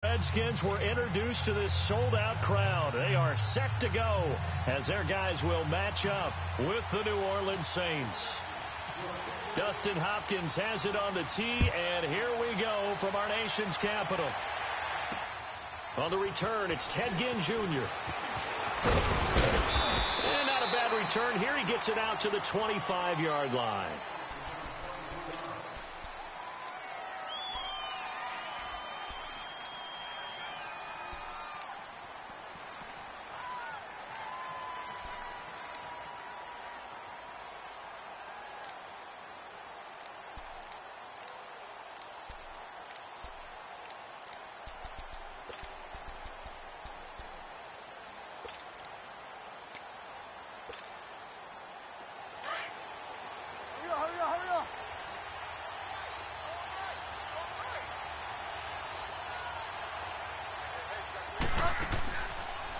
Redskins were introduced to this sold-out crowd. They are set to go as their guys will match up with the New Orleans Saints. Dustin Hopkins has it on the tee, and here we go from our nation's capital. On the return, it's Ted Ginn Jr. And not a bad return here. He gets it out to the 25-yard line.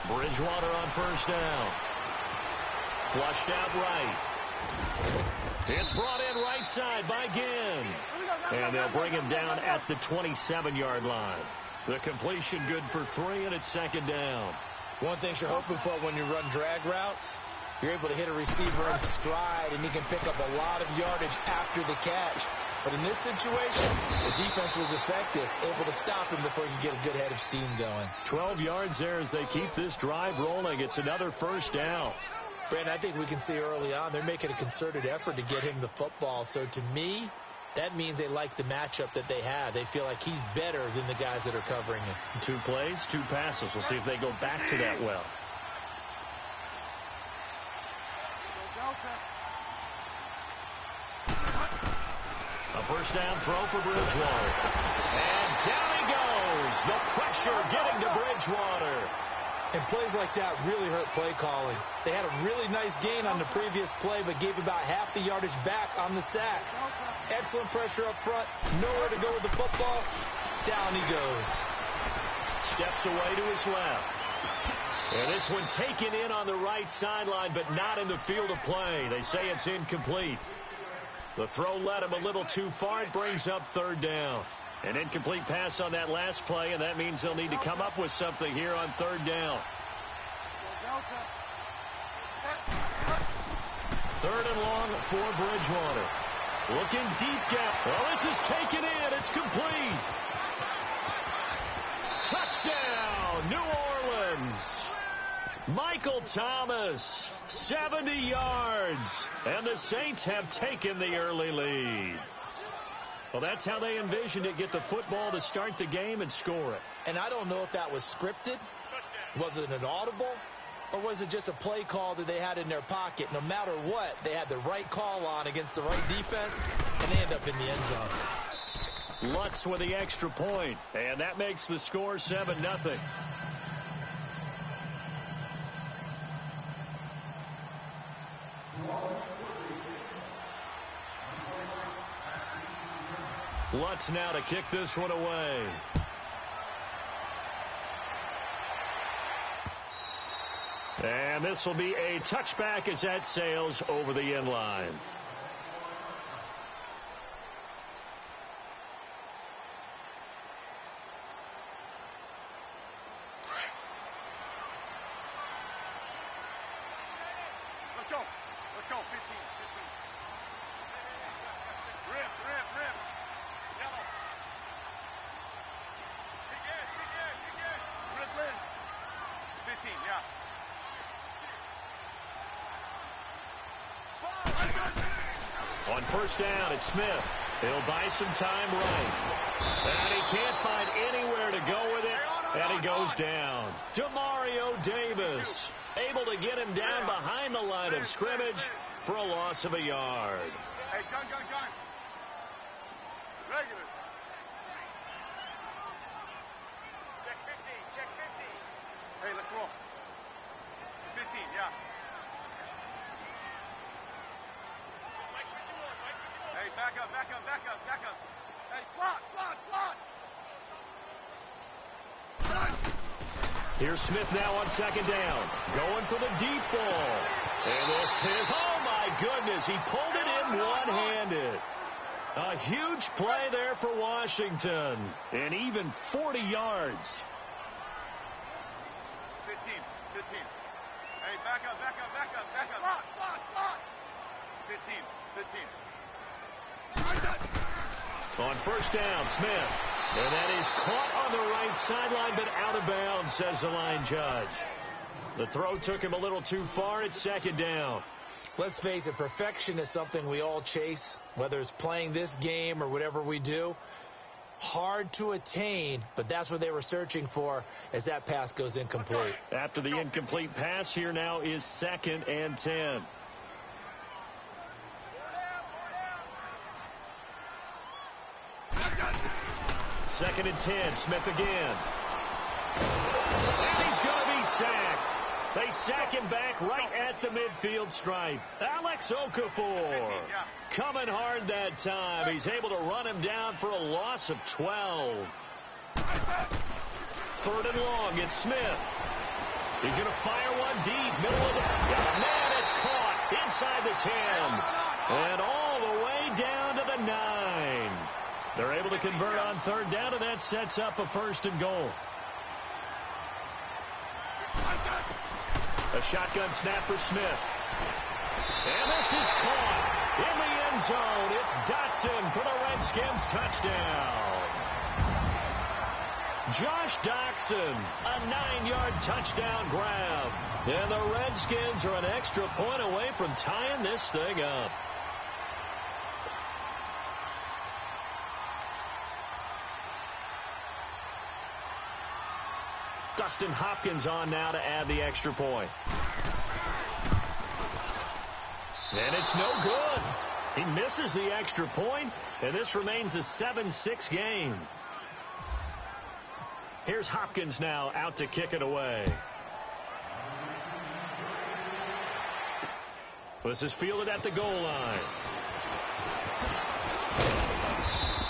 Bridgewater on first down. Flushed out right. It's brought in right side by Ginn. And they'll bring him down at the 27-yard line. The completion good for 3, and it's second down. One thing you're hoping for when you run drag routes, you're able to hit a receiver in stride, and he can pick up a lot of yardage after the catch. But in this situation, the defense was effective, able to stop him before he could get a good head of steam going. 12 yards there as they keep this drive rolling. It's another first down. Brandon, I think we can see early on they're making a concerted effort to get him the football. So to me, that means they like the matchup that they have. They feel like he's better than the guys that are covering him. 2 plays, 2 passes. We'll see if they go back to that well. A first down throw for Bridgewater. And down he goes. The pressure getting to Bridgewater. And plays like that really hurt play calling. They had a really nice gain on the previous play, but gave about half the yardage back on the sack. Excellent pressure up front. Nowhere to go with the football. Down he goes. Steps away to his left. And this one taken in on the right sideline, but not in the field of play. They say it's incomplete. The throw led him a little too far. It brings up third down. An incomplete pass on that last play, and that means they'll need to come up with something here on third down. Third and long for Bridgewater. Looking deep down. Well, this is taken in. It's complete. Touchdown, New Orleans. Michael Thomas, 70 yards. And the Saints have taken the early lead. Well, that's how they envisioned it. Get the football to start the game and score it. And I don't know if that was scripted. Was it an audible? Or was it just a play call that they had in their pocket? No matter what, they had the right call on against the right defense, and they end up in the end zone. Lutz with the extra point, and that makes the score 7-0. Lutz now to kick this one away. And this will be a touchback as that sails over the end line. Let's go. Let's go. 15. Rip. Yellow. Big in. 15, yeah. On first down, it's Smith. He'll buy some time right. And he can't find anywhere to go with it. And he goes down. Demario Davis able to get him down behind the line of scrimmage for a loss of a yard. Hey, gun. Regular. Check 50. Hey, let's roll. 15, yeah. Hey, back up. Hey, slot. Here's Smith now on second down. Going for the deep ball. And this is, oh my goodness, he pulled it in one-handed. A huge play there for Washington. And even 40 yards. 15. Hey, back up. Slot. 15. On first down, Smith. And that is caught on the right sideline, but out of bounds, says the line judge. The throw took him a little too far. It's second down. Let's face it, perfection is something we all chase, whether it's playing this game or whatever we do. Hard to attain, but that's what they were searching for as that pass goes incomplete. After the incomplete pass, here now is 2nd and 10. Second and 10, Smith again. And he's going to be sacked. They sack him back right at the midfield stripe. Alex Okafor coming hard that time. He's able to run him down for a loss of 12. 3rd and long, it's Smith. He's going to fire one deep, middle of the... Man, it's caught inside the 10. And all the way down to the 9. They're able to convert on 3rd down, and that sets up a 1st and goal. A shotgun snap for Smith. And this is caught in the end zone. It's Dotson for the Redskins touchdown. Josh Dotson, a 9-yard touchdown grab. And the Redskins are an extra point away from tying this thing up. Dustin Hopkins on now to add the extra point. And it's no good. He misses the extra point, and this remains a 7-6 game. Here's Hopkins now out to kick it away. This is fielded at the goal line.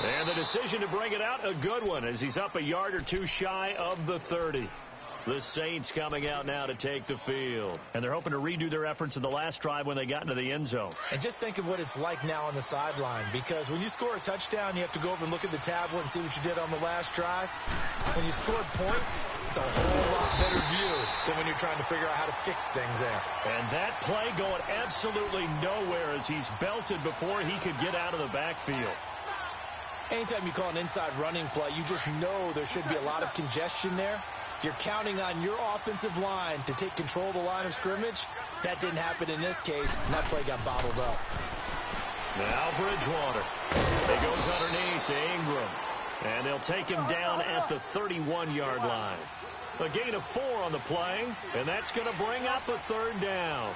And the decision to bring it out, a good one, as he's up a yard or two shy of the 30. The Saints coming out now to take the field. And they're hoping to redo their efforts in the last drive when they got into the end zone. And just think of what it's like now on the sideline, because when you score a touchdown, you have to go over and look at the tablet and see what you did on the last drive. When you scored points, it's a whole lot better view than when you're trying to figure out how to fix things there. And that play going absolutely nowhere as he's belted before he could get out of the backfield. Anytime you call an inside running play, you just know there should be a lot of congestion there. You're counting on your offensive line to take control of the line of scrimmage. That didn't happen in this case, and that play got bottled up. Now Bridgewater. He goes underneath to Ingram. And they'll take him down at the 31-yard line. A gain of 4 on the play, and that's going to bring up a 3rd down.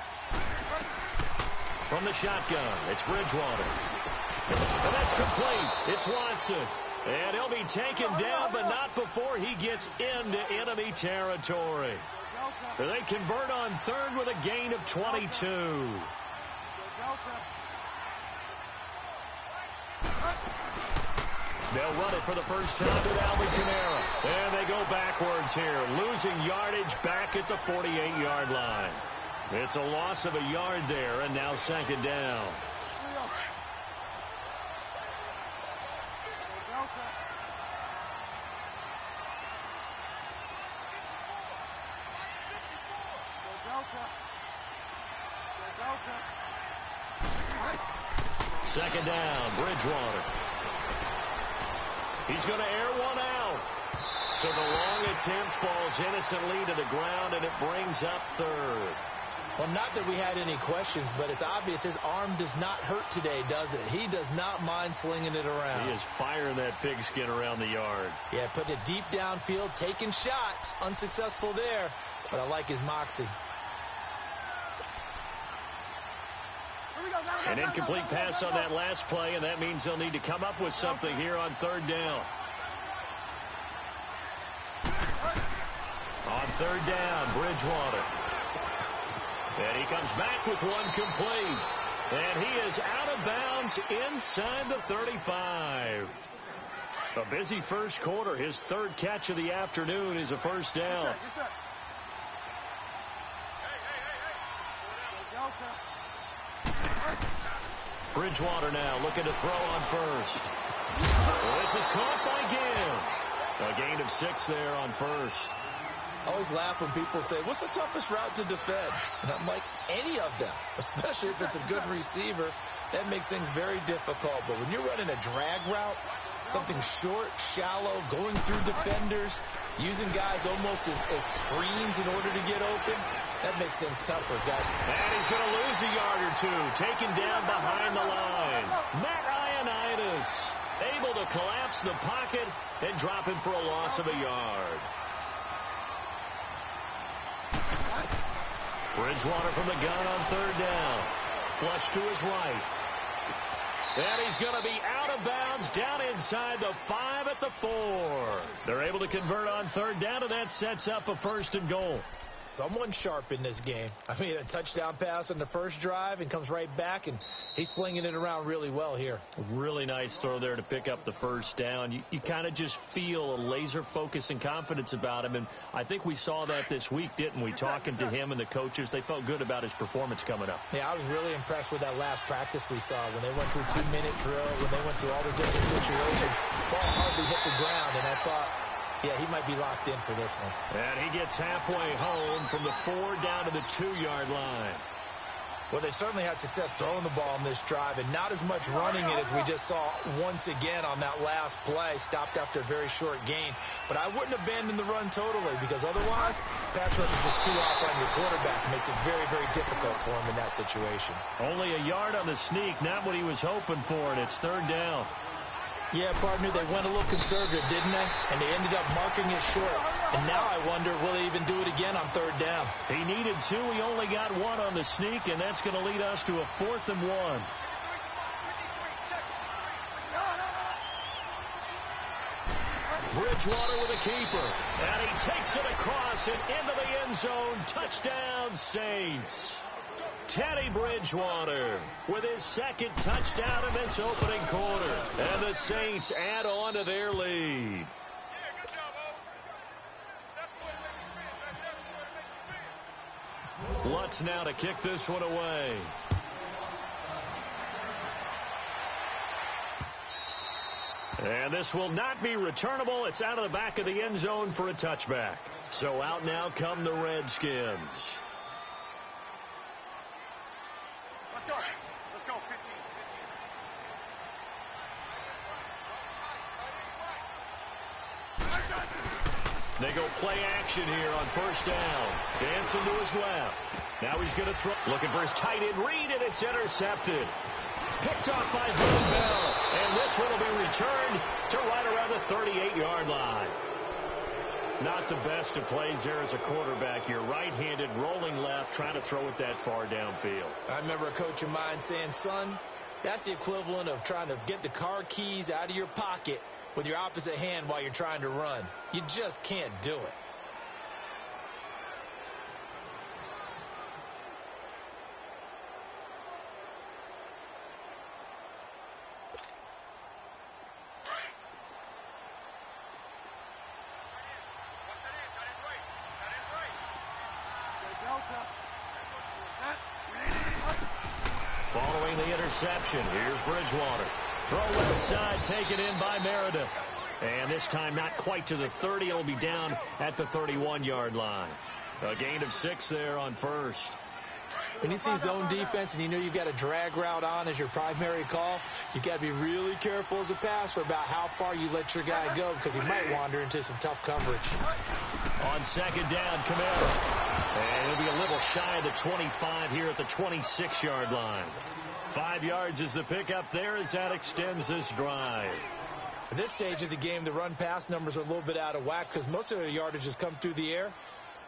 From the shotgun, it's Bridgewater. And that's complete. It's Watson. And he'll be taken down, but not before he gets into enemy territory. They convert on 3rd with a gain of 22. They'll run it for the first time with Alvin Kamara. And they go backwards here, losing yardage back at the 48-yard line. It's a loss of a yard there, and now 2nd down. Second down, Bridgewater. He's going to air one out. So the long attempt falls innocently to the ground, and it brings up 3rd. Well, not that we had any questions, but it's obvious his arm does not hurt today, does it? He does not mind slinging it around. He is firing that pigskin around the yard. Yeah, putting it deep downfield, taking shots. Unsuccessful there, but I like his moxie. An incomplete pass on that last play, and that means they'll need to come up with something here on 3rd down. On 3rd down, Bridgewater. And he comes back with one complete. And he is out of bounds inside the 35. A busy first quarter. His 3rd catch of the afternoon is a 1st down. Bridgewater now looking to throw on first. This is caught by Gibbs. A gain of 6 there on first. I always laugh when people say, what's the toughest route to defend? And I'm like, any of them, especially if it's a good receiver. That makes things very difficult. But when you're running a drag route, something short, shallow, going through defenders, using guys almost as screens in order to get open, that makes things tougher, guys. And he's going to lose a yard or two, taken down behind the line. Matt Ioannidis able to collapse the pocket and drop him for a loss of a yard. Bridgewater from the gun on third down. Flush to his right. And he's going to be out of bounds down inside the 5 at the 4. They're able to convert on third down, and that sets up a 1st and goal. Someone sharp in this game. I mean, a touchdown pass on the first drive and comes right back, and he's flinging it around really well here. A really nice throw there to pick up the 1st down. You kind of just feel a laser focus and confidence about him, and I think we saw that this week, didn't we? Talking to him and the coaches, they felt good about his performance coming up. Yeah, I was really impressed with that last practice we saw when they went through 2-minute drill, when they went through all the different situations. Ball hardly hit the ground, and I thought, yeah, he might be locked in for this one. And he gets halfway home from the 4 down to the 2-yard line. Well, they certainly had success throwing the ball in this drive, and not as much running it as we just saw once again on that last play. Stopped after a very short gain. But I wouldn't abandon the run totally, because otherwise, pass rush is just too off on your quarterback. It makes it very, very difficult for him in that situation. Only a yard on the sneak, not what he was hoping for, and it's 3rd down. Yeah, partner, they went a little conservative, didn't they? And they ended up marking it short. And now I wonder, will they even do it again on 3rd down? He needed 2. He only got 1 on the sneak, and that's going to lead us to a 4th and 1. Bridgewater with a keeper. And he takes it across and into the end zone. Touchdown, Saints. Teddy Bridgewater with his 2nd touchdown in this opening quarter. And the Saints add on to their lead. Lutz now to kick this one away. And this will not be returnable. It's out of the back of the end zone for a touchback. So out now come the Redskins. Let's go, 15. They go play action here on 1st down. Dancing to his left. Now he's going to throw. Looking for his tight end read, and it's intercepted. Picked off by Von Bell. And this one will be returned to right around the 38-yard line. Not the best of plays there as a quarterback. You're right-handed, rolling left, trying to throw it that far downfield. I remember a coach of mine saying, son, that's the equivalent of trying to get the car keys out of your pocket with your opposite hand while you're trying to run. You just can't do it. Following the interception, here's Bridgewater. Throw left side, taken in by Meredith. And this time not quite to the 30. It'll be down at the 31-yard line. A gain of 6 there on 1st. When you see zone defense and you know you've got a drag route on as your primary call, you've got to be really careful as a passer about how far you let your guy go, because he might wander into some tough coverage. On 2nd down, Kamara. And he'll be a little shy of the 25 here at the 26-yard line. 5 yards is the pickup there as that extends this drive. At this stage of the game, the run-pass numbers are a little bit out of whack because most of the yardage has come through the air.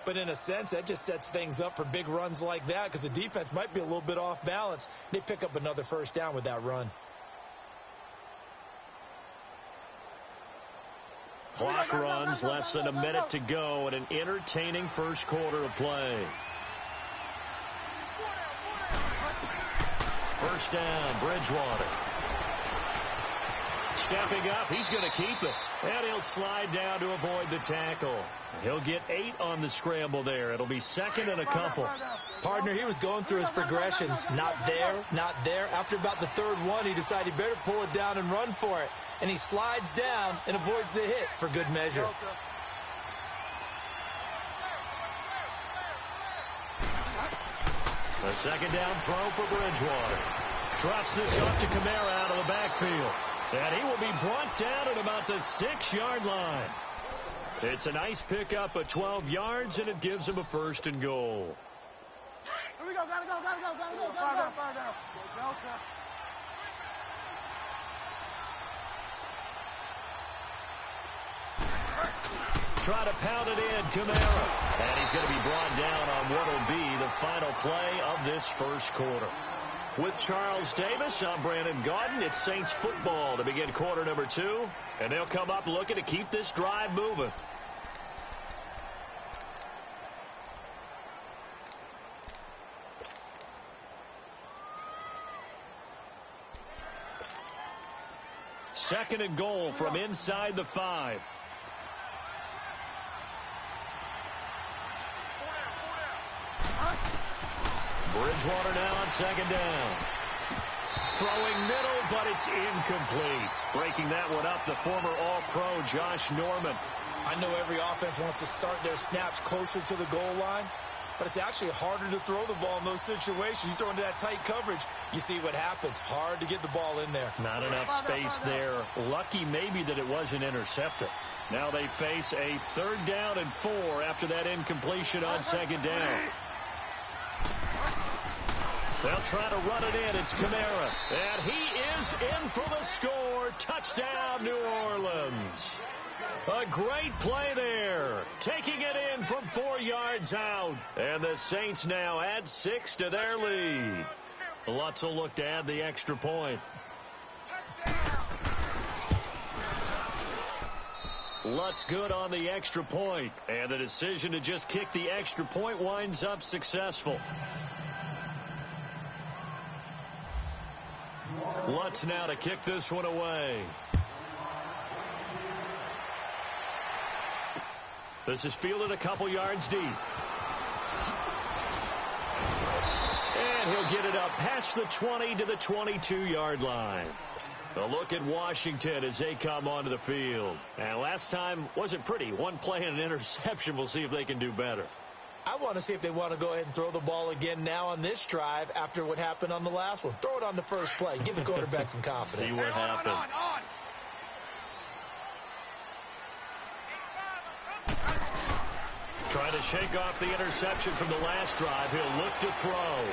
But in a sense, that just sets things up for big runs like that because the defense might be a little bit off balance. They pick up another 1st down with that run. Clock runs, less than a minute to go, and an entertaining first quarter of play. 1st down, Bridgewater. Stepping up, he's going to keep it. And he'll slide down to avoid the tackle. He'll get 8 on the scramble there. It'll be second and a couple. Partner, he was going through his progressions. Not there, not there. After about the third one, he decided he better pull it down and run for it. And he slides down and avoids the hit for good measure. A second down throw for Bridgewater. Drops this off to Kamara out of the backfield. And he will be brought down at about the 6-yard line. It's a nice pickup of 12 yards, and it gives him a first and goal. Here we go, gotta go. Fire down. Delta. Try to pound it in, Kamara. And he's going to be brought down on what will be the final play of this first quarter. With Charles Davis, I'm Brandon Gaudin. It's Saints football to begin quarter number 2. And they'll come up looking to keep this drive moving. Second and goal from inside the 5. Bridgewater now on second down. Throwing middle, but it's incomplete. Breaking that one up, the former All-Pro Josh Norman. I know every offense wants to start their snaps closer to the goal line, but it's actually harder to throw the ball in those situations. You throw into that tight coverage, you see what happens. Hard to get the ball in there. Not enough space there. Lucky maybe that it wasn't intercepted. Now they face a 3rd down and 4 after that incompletion on second down. They'll try to run it in. It's Kamara. And he is in for the score. Touchdown, New Orleans. A great play there. Taking it in from 4 yards out. And the Saints now add 6 to their lead. Lutz will look to add the extra point. Lutz good on the extra point. And the decision to just kick the extra point winds up successful. Lutz now to kick this one away. This is fielded a couple yards deep. And he'll get it up past the 20 to the 22-yard line. A look at Washington as they come onto the field. And last time wasn't pretty. One play and an interception. We'll see if they can do better. I want to see if they want to go ahead and throw the ball again now on this drive after what happened on the last one. Throw it on the first play. Give the quarterback some confidence. See what happens. On. Trying to shake off the interception from the last drive. He'll look to throw.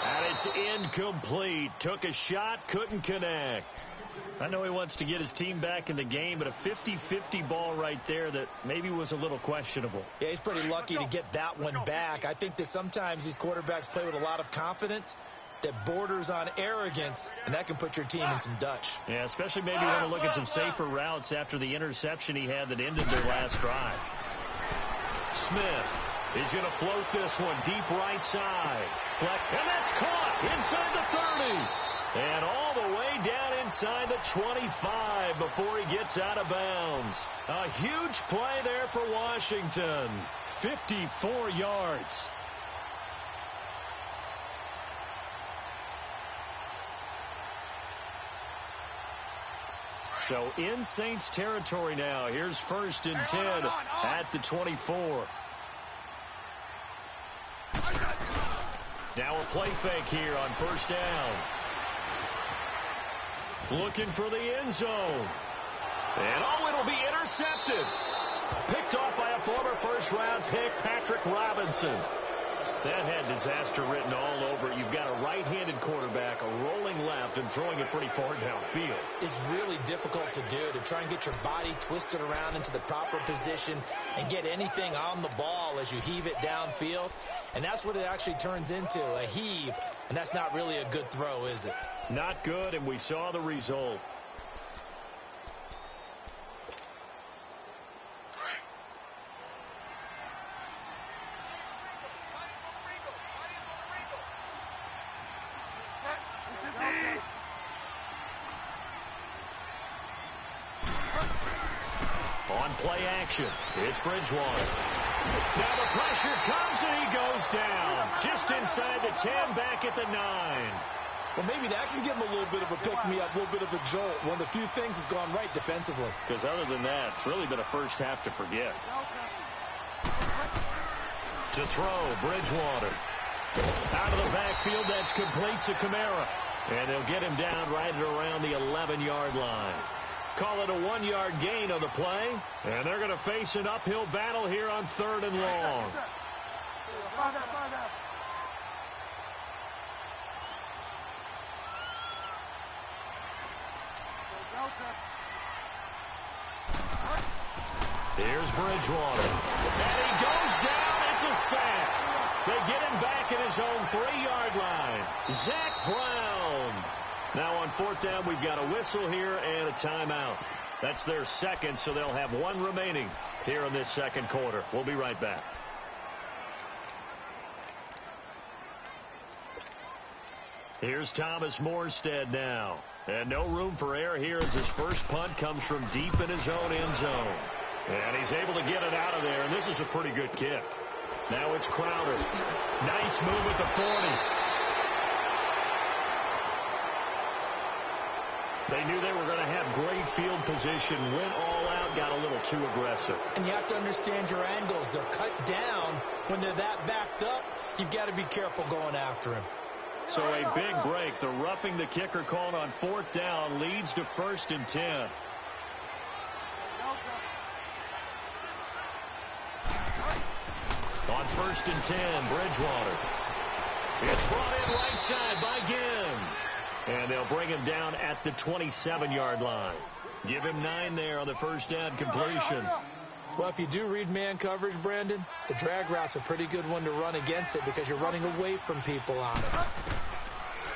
And it's incomplete. Took a shot, couldn't connect. I know he wants to get his team back in the game, but a 50-50 ball right there that maybe was a little questionable. Yeah, he's pretty lucky to get that one back. I think that sometimes these quarterbacks play with a lot of confidence that borders on arrogance, and that can put your team in some Dutch. Yeah, especially maybe want to look at some safer routes after the interception he had that ended their last drive. Smith. He's going to float this one deep right side. Fleck, and that's caught inside the 30. And all the way down inside the 25 before he gets out of bounds. A huge play there for Washington. 54 yards. So in Saints territory now. Here's 1st and 10 at the 24. Now a play fake here on 1st down. Looking for the end zone. And it'll be intercepted. Picked off by a former first-round pick, Patrick Robinson. That had disaster written all over it. You've got a right-handed quarterback, a rolling left, and throwing it pretty far downfield. It's really difficult to do, to try and get your body twisted around into the proper position and get anything on the ball as you heave it downfield. And that's what it actually turns into, a heave. And that's not really a good throw, is it? Not good, and we saw the result. On play action, it's Bridgewater. Now the pressure comes and he goes down. Just inside the 10, back at the 9. Well, maybe that can give him a little bit of a pick-me-up, a little bit of a jolt. One of the few things has gone right defensively. Because other than that, it's really been a first half to forget. To throw, Bridgewater. Out of the backfield, that's complete to Kamara. And they'll get him down right at around the 11-yard line. Call it a 1-yard gain on the play. And they're going to face an uphill battle here on 3rd and long. Here's Bridgewater. And he goes down. It's a sack. They get him back at his own 3-yard line. Zach Brown. Now on 4th down, we've got a whistle here and a timeout. That's their second, so they'll have 1 remaining here in this second quarter. We'll be right back. Here's Thomas Morstead now. And no room for error here as his first punt comes from deep in his own end zone. And he's able to get it out of there, and this is a pretty good kick. Now it's Crowder. Nice move at the 40. They knew they were going to have great field position, went all out, got a little too aggressive. And you have to understand your angles. They're cut down. When they're that backed up, you've got to be careful going after him. So a big break. The roughing the kicker called on 4th down leads to 1st and 10. On 1st and 10, Bridgewater. It's brought in right side by Ginn. And they'll bring him down at the 27-yard line. Give him 9 there on the first down completion. Well, if you do read man coverage, Brandon, the drag route's a pretty good one to run against it because you're running away from people on it.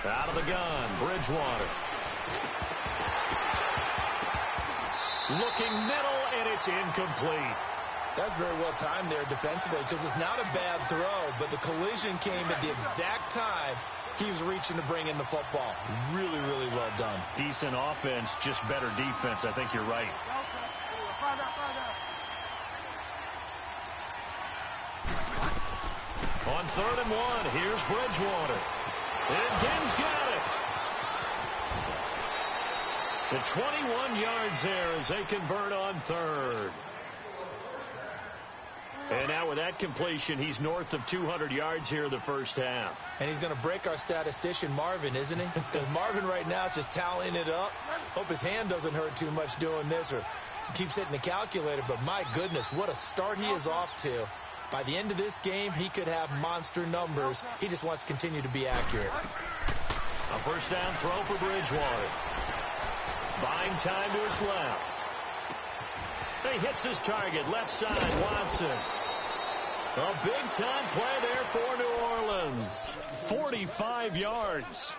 Out of the gun, Bridgewater. Looking middle, and it's incomplete. That's very well timed there defensively because it's not a bad throw, but the collision came at the exact time he was reaching to bring in the football. Really, really well done. Decent offense, just better defense. I think you're right. On 3rd and 1, here's Bridgewater. And Ginn's got it. The 21 yards there as they convert on 3rd. And now with that completion, he's north of 200 yards here in the first half. And he's going to break our statistician, Marvin, isn't he? Because Marvin right now is just tallying it up. Hope his hand doesn't hurt too much doing this or keeps hitting the calculator. But my goodness, what a start he is off to. By the end of this game, he could have monster numbers. He just wants to continue to be accurate. A first down throw for Bridgewater. Buying time to his left. He hits his target, left side, Watson. A big-time play there for New Orleans. 45 yards.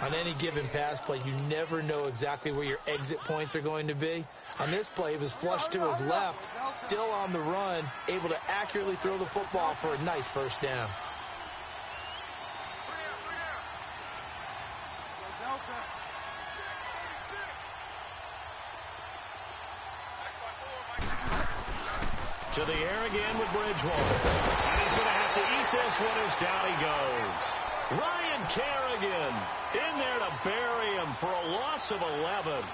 On any given pass play, you never know exactly where your exit points are going to be. On this play, it was flushed to his left, still on the run, able to accurately throw the football for a nice first down. To the air again with Bridgewater. And he's going to have to eat this one as down he goes. Ryan Kerrigan in there to bury him for a loss of 11.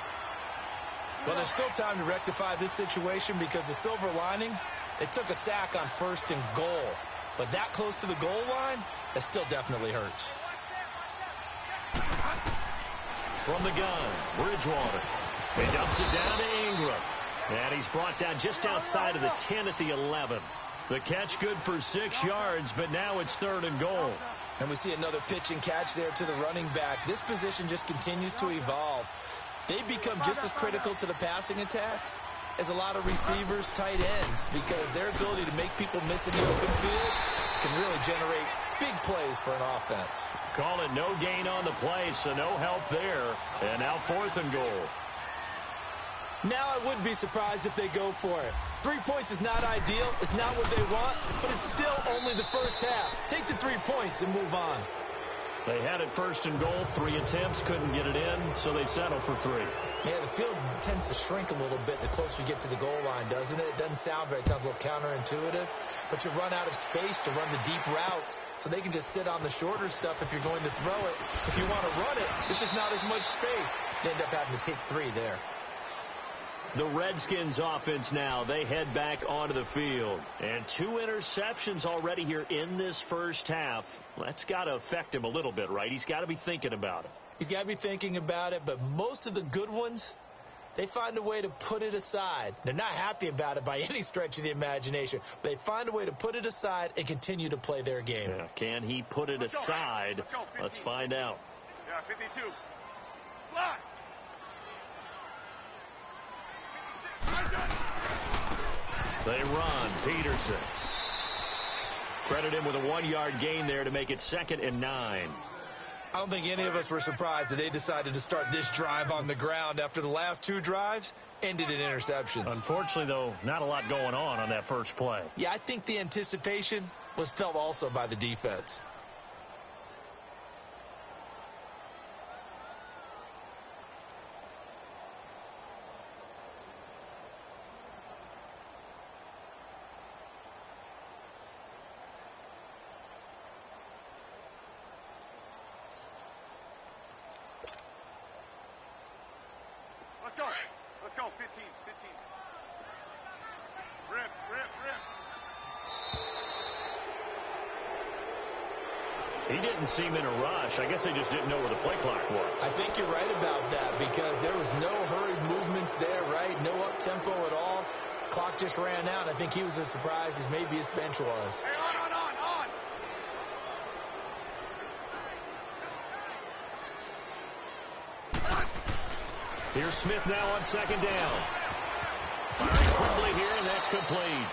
Well, there's still time to rectify this situation because the silver lining, they took a sack on 1st and goal. But that close to the goal line, that still definitely hurts. From the gun, Bridgewater. He dumps it down to Ingram. And he's brought down just outside of the 10 at the 11. The catch good for 6 yards, but now it's 3rd and goal. And we see another pitch and catch there to the running back. This position just continues to evolve. They become just as critical to the passing attack as a lot of receivers, tight ends, because their ability to make people miss in the open field can really generate big plays for an offense. Call it no gain on the play, so no help there. And now 4th and goal. Now I would be surprised if they go for it. 3 points is not ideal. It's not what they want, but it's still only the first half. Take the 3 points and move on. They had it first and goal, 3 attempts, couldn't get it in, so they settle for 3. Yeah, the field tends to shrink a little bit the closer you get to the goal line, doesn't it? It doesn't sound very, it sounds a little counterintuitive, but you run out of space to run the deep routes, so they can just sit on the shorter stuff if you're going to throw it. If you want to run it, there's just not as much space. You end up having to take 3 there. The Redskins offense now, they head back onto the field. And 2 interceptions already here in this first half. That's got to affect him a little bit, right? He's got to be thinking about it. He's got to be thinking about it, but most of the good ones, they find a way to put it aside. They're not happy about it by any stretch of the imagination, but they find a way to put it aside and continue to play their game. Yeah, can he put it aside? Let's find out. Yeah, 52. Block. They run. Peterson. Credit him with a 1-yard gain there to make it 2nd and 9. I don't think any of us were surprised that they decided to start this drive on the ground after the last 2 drives ended in interceptions. Unfortunately, though, not a lot going on that first play. Yeah, I think the anticipation was felt also by the defense. Let's go. 15. Rip. He didn't seem in a rush. I guess they just didn't know where the play clock was. I think you're right about that because there was no hurried movements there, right? No up-tempo at all. Clock just ran out. I think he was as surprised as maybe his bench was. Hey, on. Here's Smith now on 2nd down. Firing quickly here, and that's complete.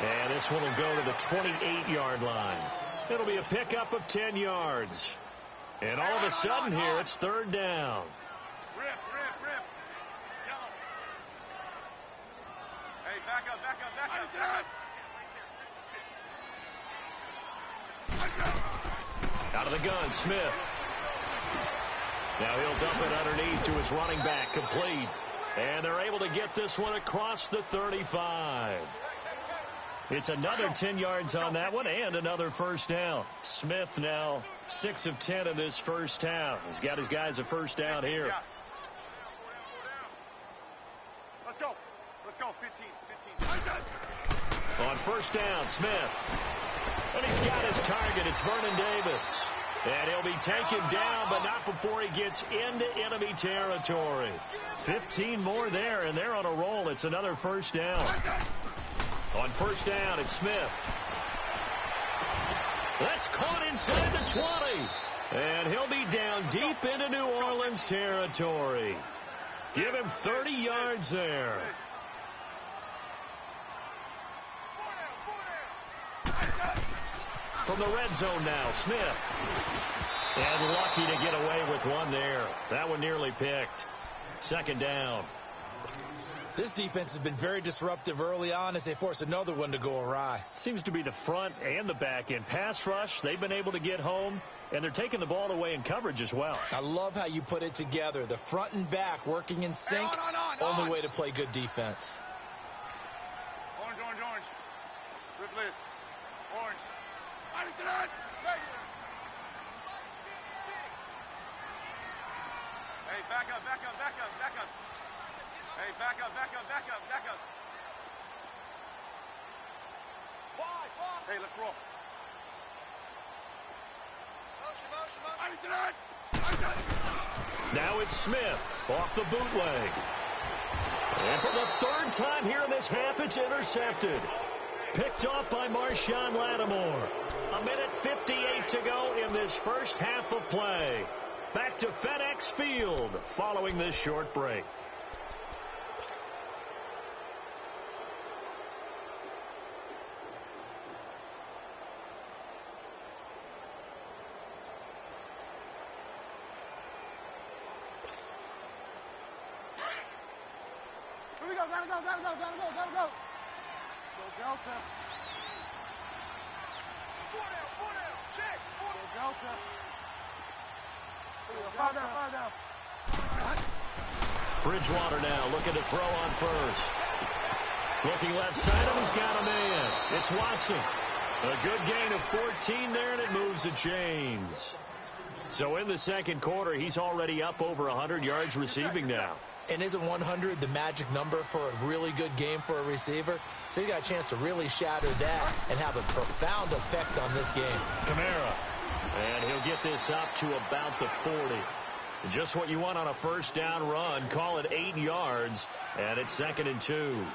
And this one will go to the 28-yard line. It'll be a pickup of 10 yards. And all of a sudden here, it's 3rd down. Rip. Yellow. Hey, back up. Out of the gun, Smith. Now he'll dump it underneath to his running back, complete. And they're able to get this one across the 35. It's another 10 yards on that one and another first down. Smith now 6 of 10 in this first half. He's got his guys a first down here. Let's go. 15. On first down, Smith. And he's got his target. It's Vernon Davis. And he'll be taken down, but not before he gets into enemy territory. 15 more there, and they're on a roll. It's another first down. On first down, it's Smith. That's caught inside the 20. And he'll be down deep into New Orleans territory. Give him 30 yards there. From the red zone now, Smith. And lucky to get away with one there. That one nearly picked. 2nd down. This defense has been very disruptive early on as they force another one to go awry. Seems to be the front and the back end. Pass rush, they've been able to get home, and they're taking the ball away in coverage as well. I love how you put it together. The front and back working in sync. Only way to play good defense. Orange. Rip list. Orange. Hey, back up. Hey, back up. Hey, let's roll. Now it's Smith off the bootleg. And for the 3rd time here in this half, it's intercepted. Picked off by Marshawn Lattimore. 1:58 to go in this first half of play. Back to FedEx Field following this short break. Here we go. Gotta go. Go Delta. 4 down. Check. Go Delta. Fire down. Bridgewater now looking to throw on first. Looking left side of him, he's got a man. It's Watson. A good gain of 14 there, and it moves the chains. So in the second quarter, he's already up over 100 yards receiving now. And isn't 100 the magic number for a really good game for a receiver? So he got a chance to really shatter that and have a profound effect on this game. Kamara. And he'll get this up to about the 40. Just what you want on a first down run. Call it 8 yards, and it's 2nd and 2.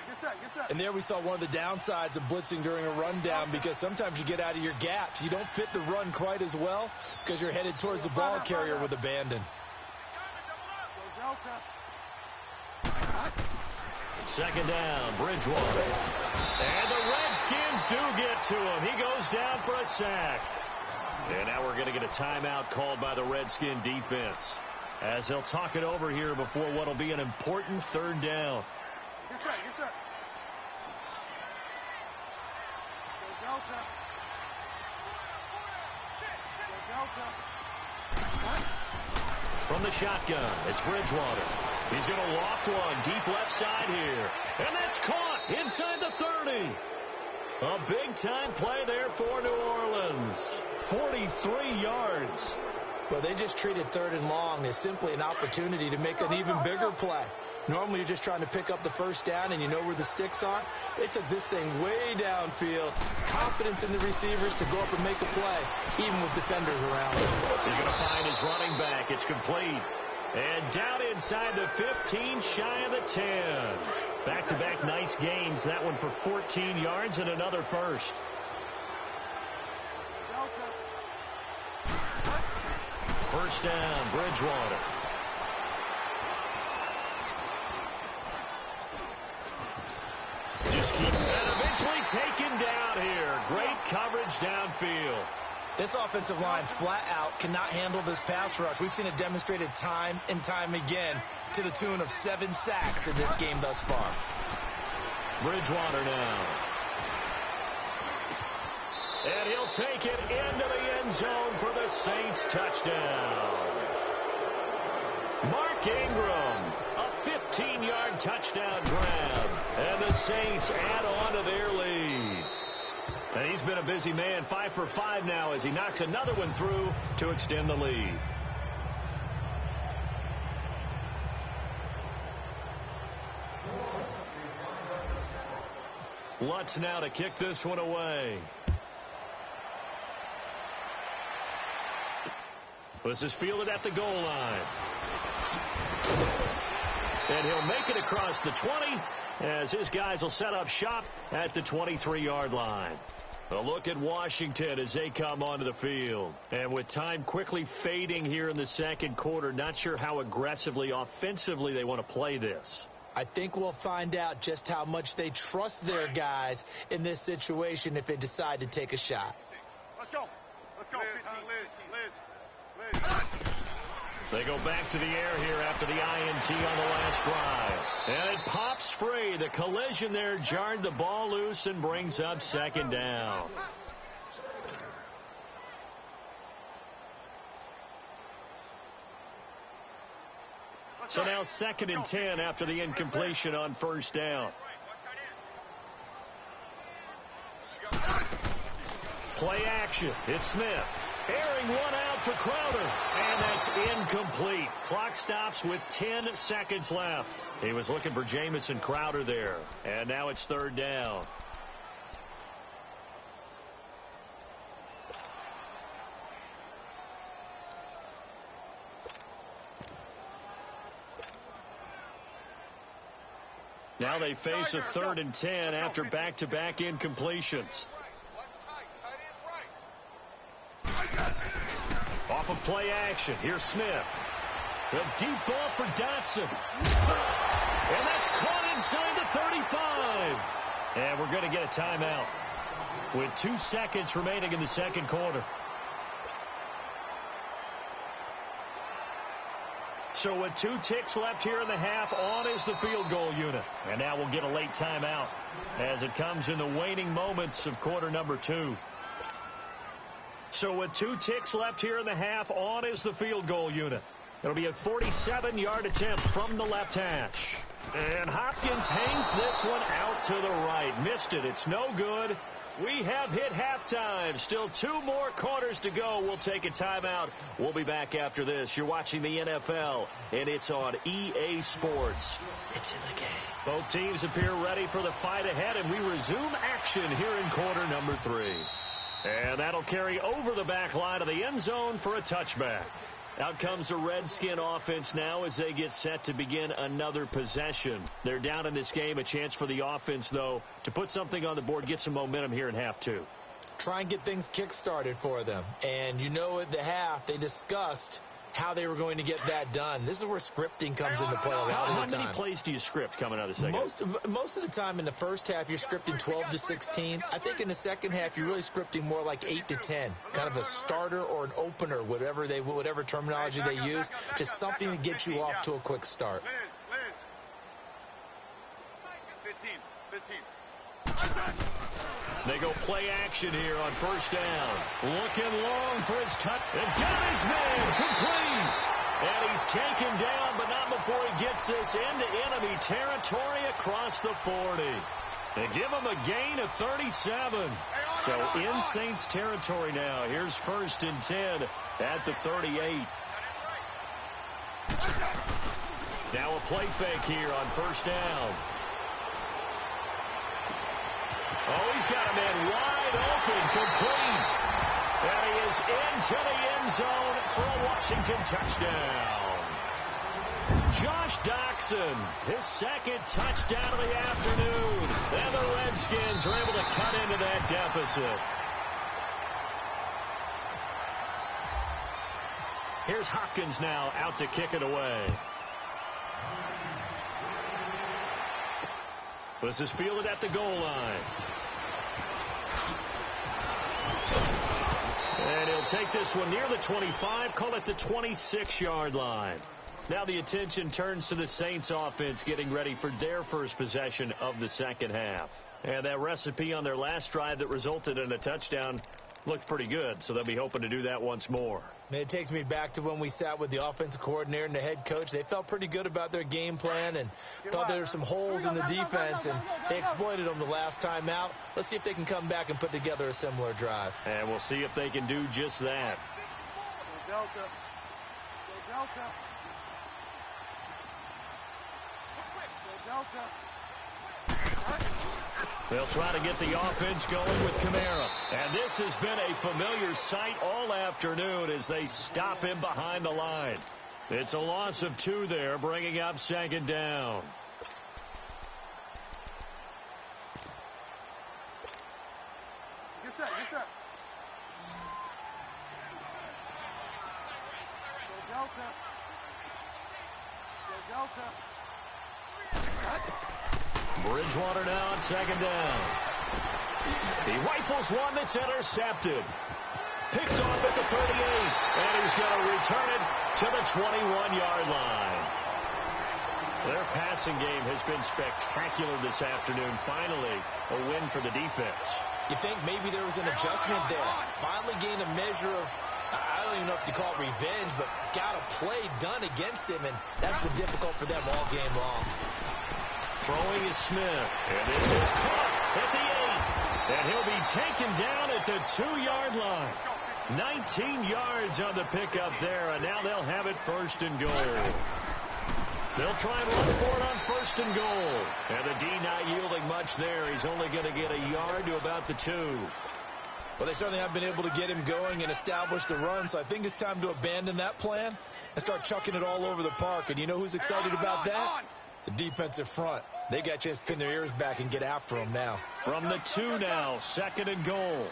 Get set. And there we saw one of the downsides of blitzing during a rundown, because sometimes you get out of your gaps. You don't fit the run quite as well because you're headed towards the ball carrier with abandon. Second down, Bridgewater. And the Redskins do get to him. He goes down for a sack. And now we're going to get a timeout called by the Redskin defense, as they'll talk it over here before what will be an important third down. Get set. From the shotgun, it's Bridgewater. He's going to loft one deep left side here. And that's caught inside the 30. A big-time play there for New Orleans. 43 yards. Well, they just treated 3rd and long as simply an opportunity to make an even bigger play. Normally, you're just trying to pick up the first down and you know where the sticks are. They took this thing way downfield. Confidence in the receivers to go up and make a play, even with defenders around him. He's going to find his running back. It's complete. And down inside the 15, shy of the 10. Back-to-back nice gains. That one for 14 yards and another first. First down, Bridgewater. And eventually taken down here. Great coverage downfield. This offensive line flat out cannot handle this pass rush. We've seen it demonstrated time and time again to the tune of 7 sacks in this game thus far. Bridgewater now. And he'll take it into the end zone for the Saints touchdown. Mark Ingram, a 15-yard touchdown grab. And the Saints add on to their lead. And he's been a busy man, 5 for 5 now as he knocks another one through to extend the lead. Lutz now to kick this one away. This is fielded at the goal line. And he'll make it across the 20 as his guys will set up shop at the 23-yard line. A look at Washington as they come onto the field. And with time quickly fading here in the second quarter, not sure how aggressively, offensively they want to play this. I think we'll find out just how much they trust their guys in this situation if they decide to take a shot. Let's go. Liz. They go back to the air here after the INT on the last drive. And it pops free. The collision there jarred the ball loose and brings up second down. So now 2nd and 10 after the incompletion on first down. Play action. It's Smith. Airing one out for Crowder. And that's incomplete. Clock stops with 10 seconds left. He was looking for Jamison Crowder there. And now it's 3rd down. Now they face a 3rd and 10 after back-to-back incompletions. Off of play action. Here's Smith. A deep ball for Dotson. And that's caught inside the 35. And we're going to get a timeout with 2 seconds remaining in the second quarter. So with 2 ticks left here in the half, on is the field goal unit. And now we'll get a late timeout as it comes in the waning moments of quarter number 2. So with 2 ticks left here in the half, on is the field goal unit. It'll be a 47-yard attempt from the left hash. And Hopkins hangs this one out to the right. Missed it. It's no good. We have hit halftime. Still 2 more quarters to go. We'll take a timeout. We'll be back after this. You're watching the NFL, and it's on EA Sports. It's in the game. Both teams appear ready for the fight ahead, and we resume action here in quarter number 3. And that'll carry over the back line of the end zone for a touchback. Out comes the Redskin offense now as they get set to begin another possession. They're down in this game. A chance for the offense, though, to put something on the board, get some momentum here in half 2. Try and get things kick-started for them. And you know at the half, they discussed how they were going to get that done. This is where scripting comes into play a lot of the time. How many plays do you script coming out of the second? Most of the time in the first half, you're scripting 12 to 16. I think in the second half, you're really scripting more like 8 to 10. Kind of a starter or an opener, whatever terminology they use. Just something to get you off to a quick start. 15. They go play action here on first down. Looking long for his touch. And got his man complete. And he's taken down, but not before he gets this into enemy territory across the 40. They give him a gain of 37. So in Saints territory now. Here's 1st and 10 at the 38. Now a play fake here on first down. Oh, he's got a man wide open, complete. And he is into the end zone for a Washington touchdown. Josh Doxson, his 2nd touchdown of the afternoon. And the Redskins are able to cut into that deficit. Here's Hopkins now out to kick it away. This is fielded at the goal line. And he'll take this one near the 25, call it the 26-yard line. Now the attention turns to the Saints offense getting ready for their first possession of the second half. And that recipe on their last drive that resulted in a touchdown looked pretty good, so they'll be hoping to do that once more. It takes me back to when we sat with the offensive coordinator and the head coach. They felt pretty good about their game plan and thought there were some holes in the defense, and they exploited them the last time out. Let's see if they can come back and put together a similar drive. And we'll see if they can do just that. Go Delta. Go Delta. Go Delta. They'll try to get the offense going with Kamara. And this has been a familiar sight all afternoon as they stop him behind the line. It's a loss of 2 there, bringing up 2nd down. Get set. Go Delta. Bridgewater now on 2nd down. He rifles one that's intercepted. Picked off at the 38. And he's going to return it to the 21-yard line. Their passing game has been spectacular this afternoon. Finally, a win for the defense. You think maybe there was an adjustment there. Finally gained a measure of, I don't even know if you call it revenge, but got a play done against him, and that's been difficult for them all game long. Throwing is Smith. And this is caught at the 8. And he'll be taken down at the 2-yard line. 19 yards on the pickup there, and now they'll have it 1st and goal. They'll try and run for it on 1st and goal. And the D not yielding much there. He's only going to get a yard to about the 2. Well, they certainly have been able to get him going and establish the run, so I think it's time to abandon that plan and start chucking it all over the park. And you know who's excited about that? The defensive front. They got a chance to pin their ears back and get after him now. From the 2 now, 2nd and goal.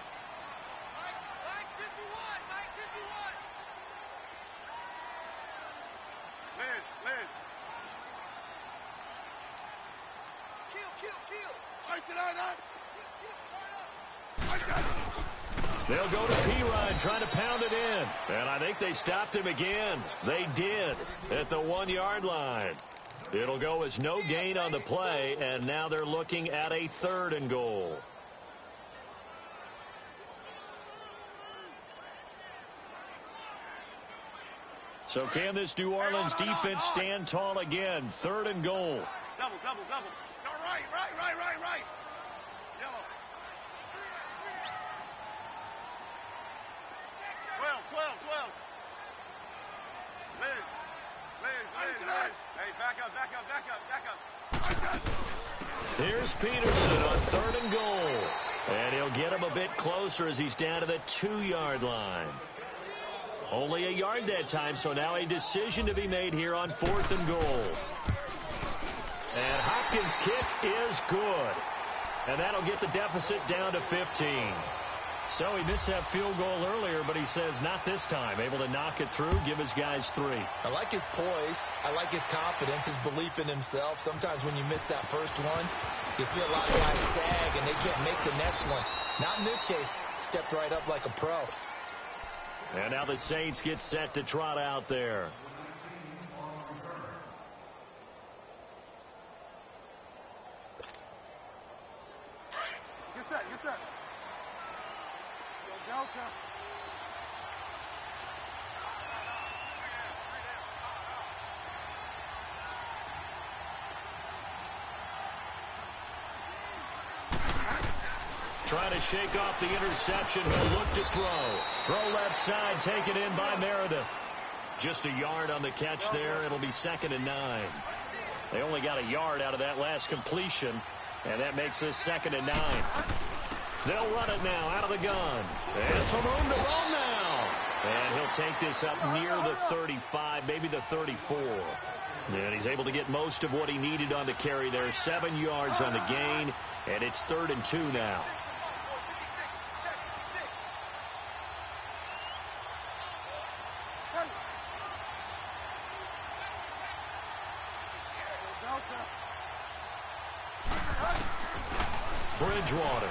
They'll go to P-Ryan trying to pound it in. And I think they stopped him again. They did at the 1-yard line. It'll go as no gain on the play, and now they're looking at a 3rd and goal. So can this New Orleans defense stand tall again? 3rd and goal. Double. No, right. Yellow. 12. Liz. Hey, back up. Here's Peterson on 3rd and goal. And he'll get him a bit closer as he's down to the 2-yard line. Only a yard that time, so now a decision to be made here on 4th and goal. And Hopkins' kick is good. And that'll get the deficit down to 15. So he missed that field goal earlier, but he says not this time. Able to knock it through, give his guys 3. I like his poise. I like his confidence, his belief in himself. Sometimes when you miss that first one, you see a lot of guys sag and they can't make the next one. Not in this case. Stepped right up like a pro. And now the Saints get set to trot out there. Get set. Go Delta. Trying to shake off the interception. He'll look to throw. Throw left side, taken in by Meredith. Just a yard on the catch there. It'll be 2nd and 9. They only got a yard out of that last completion, and that makes this 2nd and 9. They'll run it now out of the gun. And some room to roll now. And he'll take this up near the 35, maybe the 34. And he's able to get most of what he needed on the carry there. 7 yards on the gain, and it's 3rd and 2 now. Bridgewater.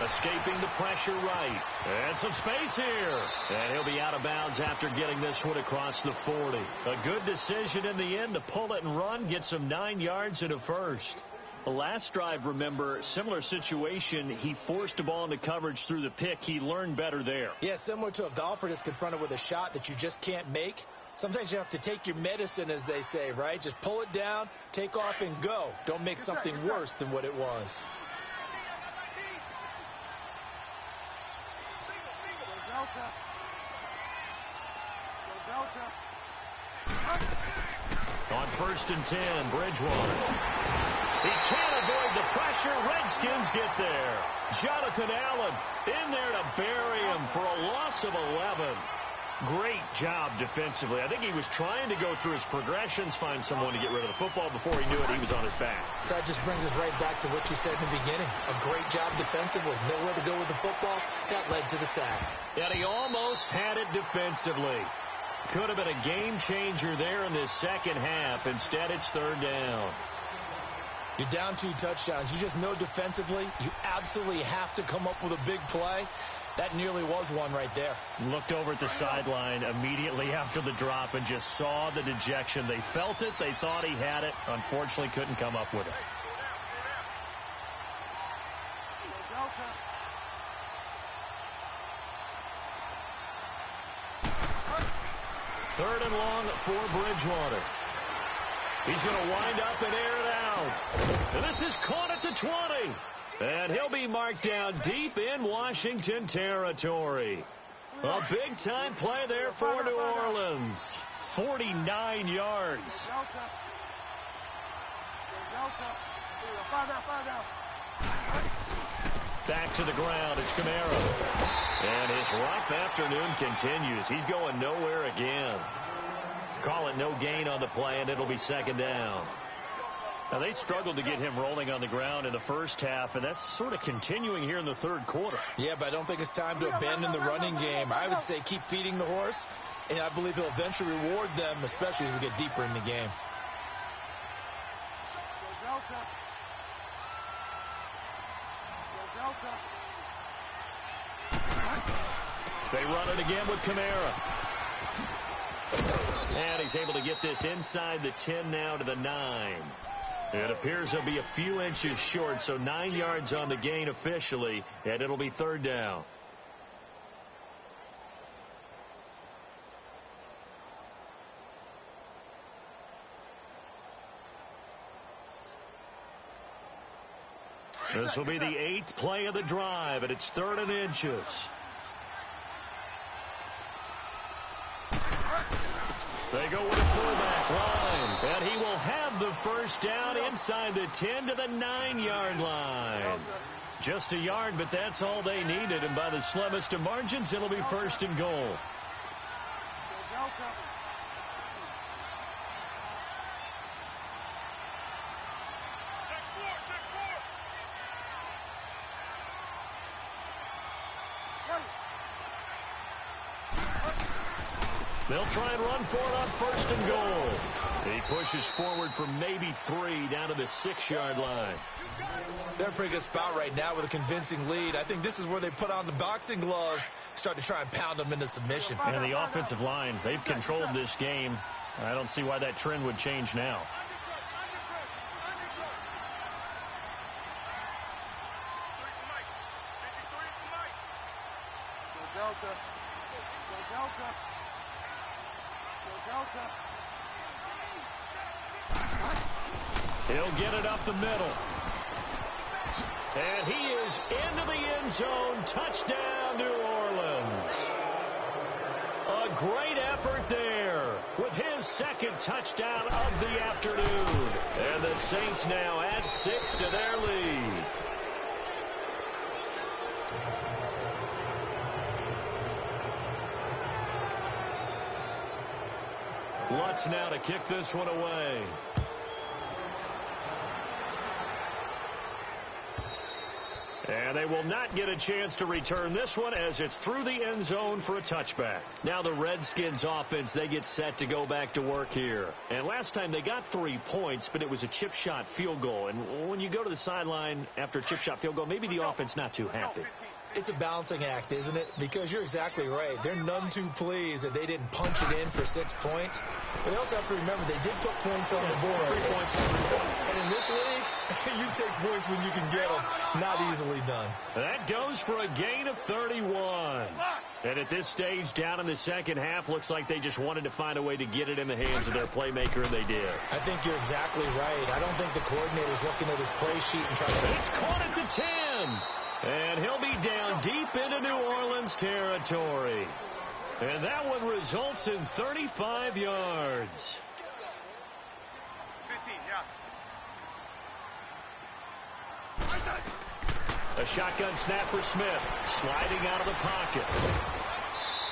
Escaping the pressure right. And some space here. And he'll be out of bounds after getting this one across the 40. A good decision in the end to pull it and run. Gets him 9 yards and a first. The last drive, remember, similar situation. He forced a ball into coverage through the pick. He learned better there. Yeah, similar to a golfer that's confronted with a shot that you just can't make. Sometimes you have to take your medicine, as they say, right? Just pull it down, take off, and go. Don't make something worse than what it was. On 1st and 10, Bridgewater. He can't avoid the pressure. Redskins get there. Jonathan Allen in there to bury him for a loss of 11. Great job defensively. I think he was trying to go through his progressions, find someone to get rid of the football. Before he knew it, he was on his back. So that just brings us right back to what you said in the beginning. A great job defensively. Nowhere to go with the football. That led to the sack. And he almost had it defensively. Could have been a game changer there in this second half. Instead, it's 3rd down. You're down 2 touchdowns. You just know defensively you absolutely have to come up with a big play. That nearly was one right there. Looked over at the sideline immediately after the drop and just saw the dejection. They felt it. They thought he had it. Unfortunately, couldn't come up with it. Third and long for Bridgewater. He's going to wind up and air it out. And this is caught at the 20. And he'll be marked down deep in Washington territory. A big-time play there for New Orleans. 49 yards. Back to the ground. It's Kamara. And his rough afternoon continues. He's going nowhere again. Call it no gain on the play, and it'll be 2nd down. Now, they struggled to get him rolling on the ground in the first half, and that's sort of continuing here in the 3rd quarter. Yeah, but I don't think it's time to abandon the running game. I would say keep feeding the horse, and I believe he'll eventually reward them, especially as we get deeper in the game. They run it again with Kamara. And he's able to get this inside the 10 now to the 9. It appears he'll be a few inches short, so 9 yards on the gain officially, and it'll be 3rd down. This will be the 8th play of the drive, and it's 3rd and inches. They go with a fullback line, and he will have the first down inside the 10 to the 9-yard line. Just a yard, but that's all they needed, and by the slimmest of margins, it'll be 1st and goal. They'll try and run for it on 1st and goal. He pushes forward from maybe 3 down to the 6-yard line. They're in a pretty good spot right now with a convincing lead. I think this is where they put on the boxing gloves, start to try and pound them into submission. And the offensive line, they've controlled this game. I don't see why that trend would change now. He'll get it up the middle. And he is into the end zone. Touchdown, New Orleans. A great effort there with his 2nd touchdown of the afternoon. And the Saints now add 6 to their lead. Lutz now to kick this one away. And they will not get a chance to return this one as it's through the end zone for a touchback. Now the Redskins offense, they get set to go back to work here. And last time they got 3 points, but it was a chip shot field goal. And when you go to the sideline after a chip shot field goal, maybe the offense not too happy. It's a balancing act, isn't it? Because you're exactly right. They're none too pleased that they didn't punch it in for 6 points. But they also have to remember they did put points on the board. 3 points. And in this league, you take points when you can get them. Not easily done. That goes for a gain of 31. And at this stage, down in the second half, looks like they just wanted to find a way to get it in the hands of their playmaker, and they did. I think you're exactly right. I don't think the coordinator's looking at his play sheet and trying to... It's caught at the 10. And he'll be down deep into New Orleans territory. And that one results in 35 yards. 15, yeah. A shotgun snap for Smith. Sliding out of the pocket.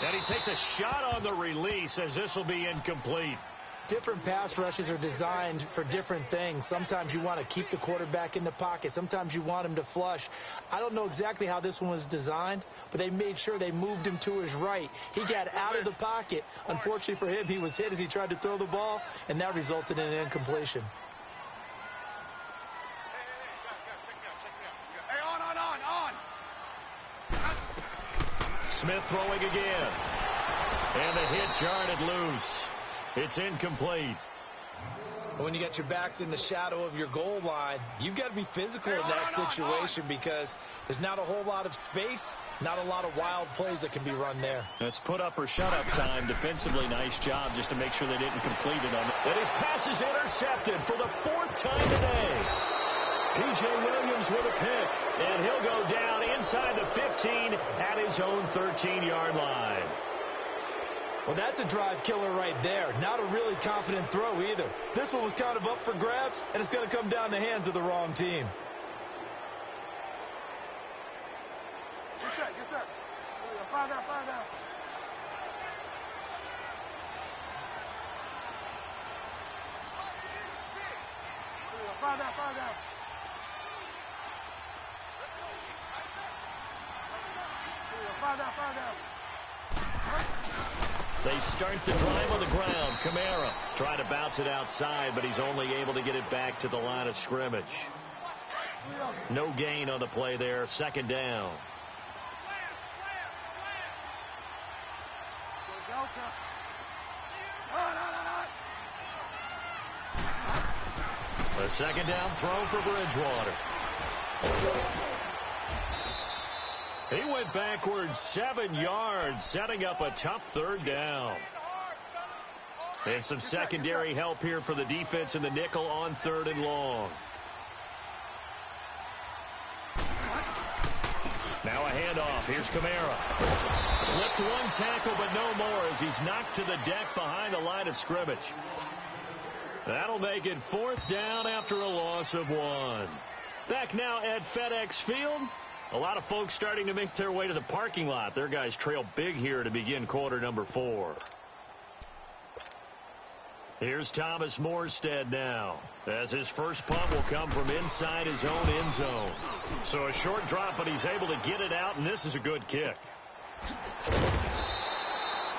And he takes a shot on the release as this will be incomplete. Different pass rushes are designed for different things. Sometimes you want to keep the quarterback in the pocket. Sometimes you want him to flush. I don't know exactly how this one was designed, but they made sure they moved him to his right. He got out of the pocket. Unfortunately for him, he was hit as he tried to throw the ball, and that resulted in an incompletion. Hey, on. Smith throwing again. And the hit jarred it loose. It's incomplete. When you got your backs in the shadow of your goal line, you've got to be physical in that situation because there's not a whole lot of space, not a lot of wild plays that can be run there. That's put up or shut up time. Defensively, nice job just to make sure they didn't complete it on it. And his pass is intercepted for the 4th time today. P.J. Williams with a pick, and he'll go down inside the 15 at his own 13-yard line. Well, that's a drive killer right there. Not a really confident throw either. This one was kind of up for grabs, and it's going to come down the hands of the wrong team. Get set. Fire down. Fire down. Fire down. They start the drive on the ground. Kamara trying to bounce it outside, but he's only able to get it back to the line of scrimmage. No gain on the play there. 2nd down. A 2nd down throw for Bridgewater. He went backwards 7 yards, setting up a tough 3rd down. And some secondary help here for the defense in the nickel on 3rd and long. Now a handoff. Here's Kamara. Slipped one tackle, but no more as he's knocked to the deck behind the line of scrimmage. That'll make it 4th down after a loss of 1. Back now at FedEx Field. A lot of folks starting to make their way to the parking lot. Their guys trail big here to begin quarter number 4. Here's Thomas Morstead now, as his first punt will come from inside his own end zone. So a short drop, but he's able to get it out, and this is a good kick.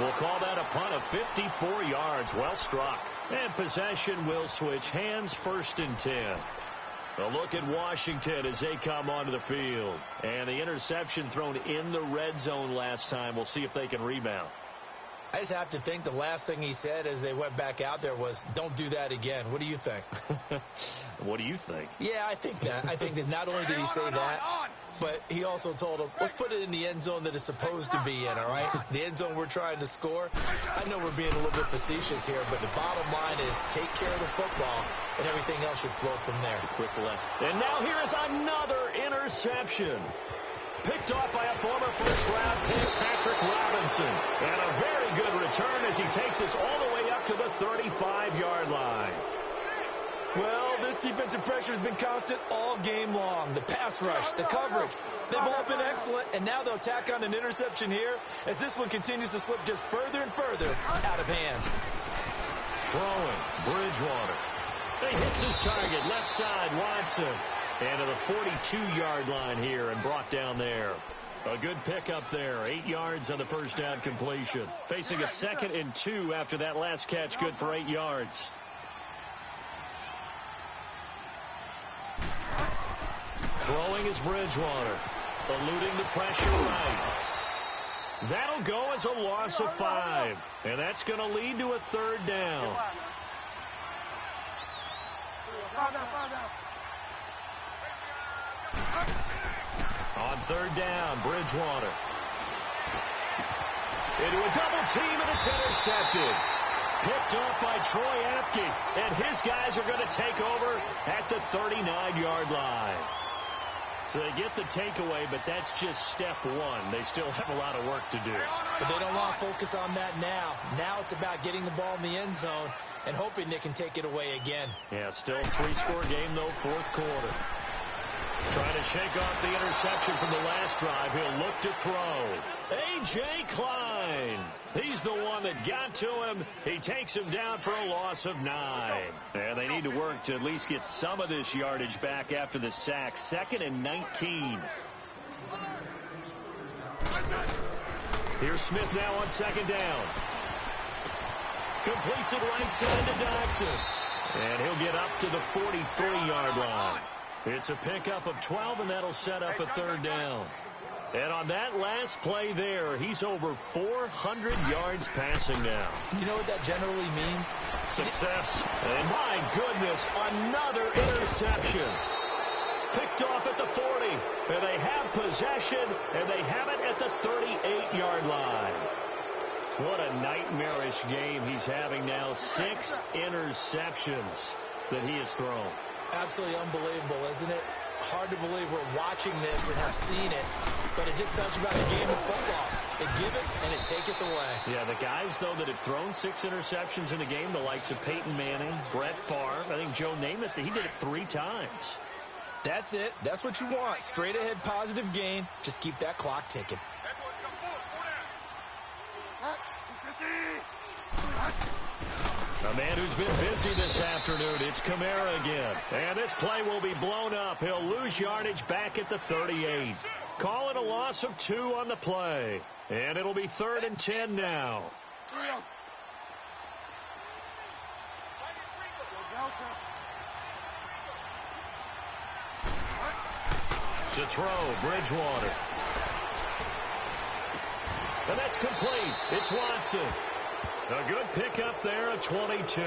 We'll call that a punt of 54 yards. Well struck. And possession will switch hands, 1st and 10. A look at Washington as they come onto the field. And the interception thrown in the red zone last time. We'll see if they can rebound. I just have to think the last thing he said as they went back out there was, don't do that again. What do you think? What do you think? Yeah, I think that. I think that not only did he say that, but he also told him, let's put it in the end zone that it's supposed to be in, all right? The end zone we're trying to score. I know we're being a little bit facetious here, but the bottom line is take care of the football, and everything else should flow from there. Quick lesson. And now here is another interception. Picked off by a former first-round pick, Patrick Robinson. And a very good return as he takes us all the way up to the 35-yard line. Well, this defensive pressure has been constant all game long. The pass rush, the coverage, they've all been excellent, and now they'll tack on an interception here as this one continues to slip just further and further out of hand. Throwing, Bridgewater. He hits his target, left side, Watson. And to the 42-yard line here and brought down there. A good pickup there. 8 yards on the first down completion. Facing a 2nd and 2 after that last catch. Good for 8 yards. Throwing is Bridgewater. Eluding the pressure right. That'll go as a loss of 5. And that's going to lead to a 3rd down. On 3rd down, Bridgewater. Into a double team, and it's intercepted. Picked off by Troy Apke, and his guys are going to take over at the 39-yard line. So they get the takeaway, but that's just step 1. They still have a lot of work to do. But they don't want to focus on that now. Now it's about getting the ball in the end zone and hoping they can take it away again. Yeah, still a 3-score game, though, 4th quarter. Trying to shake off the interception from the last drive. He'll look to throw. A.J. Klein. He's the one that got to him. He takes him down for a loss of 9. And they need to work to at least get some of this yardage back after the sack. 2nd and 19. Here's Smith now on 2nd down. Completes it right side to Dodson. And he'll get up to the 43-yard line. It's a pickup of 12, and that'll set up a 3rd down. And on that last play there, he's over 400 yards passing now. You know what that generally means? Success. And my goodness, another interception. Picked off at the 40. And they have possession, and they have it at the 38-yard line. What a nightmarish game he's having now. 6 interceptions that he has thrown. Absolutely unbelievable, isn't it? Hard to believe we're watching this and have seen it, but it just tells you about the game of football. They give it and it taketh away. Yeah, the guys, though, that have thrown 6 interceptions in the game, the likes of Peyton Manning, Brett Favre, I think Joe Namath, he did it 3 times. That's it. That's what you want. Straight ahead positive gain. Just keep that clock ticking. A man who's been busy this afternoon, it's Kamara again. And this play will be blown up. He'll lose yardage back at the 38. Call it a loss of 2 on the play. And it'll be 3rd and 10 now. To throw, Bridgewater. And that's complete. It's Watson. A good pickup there at 22.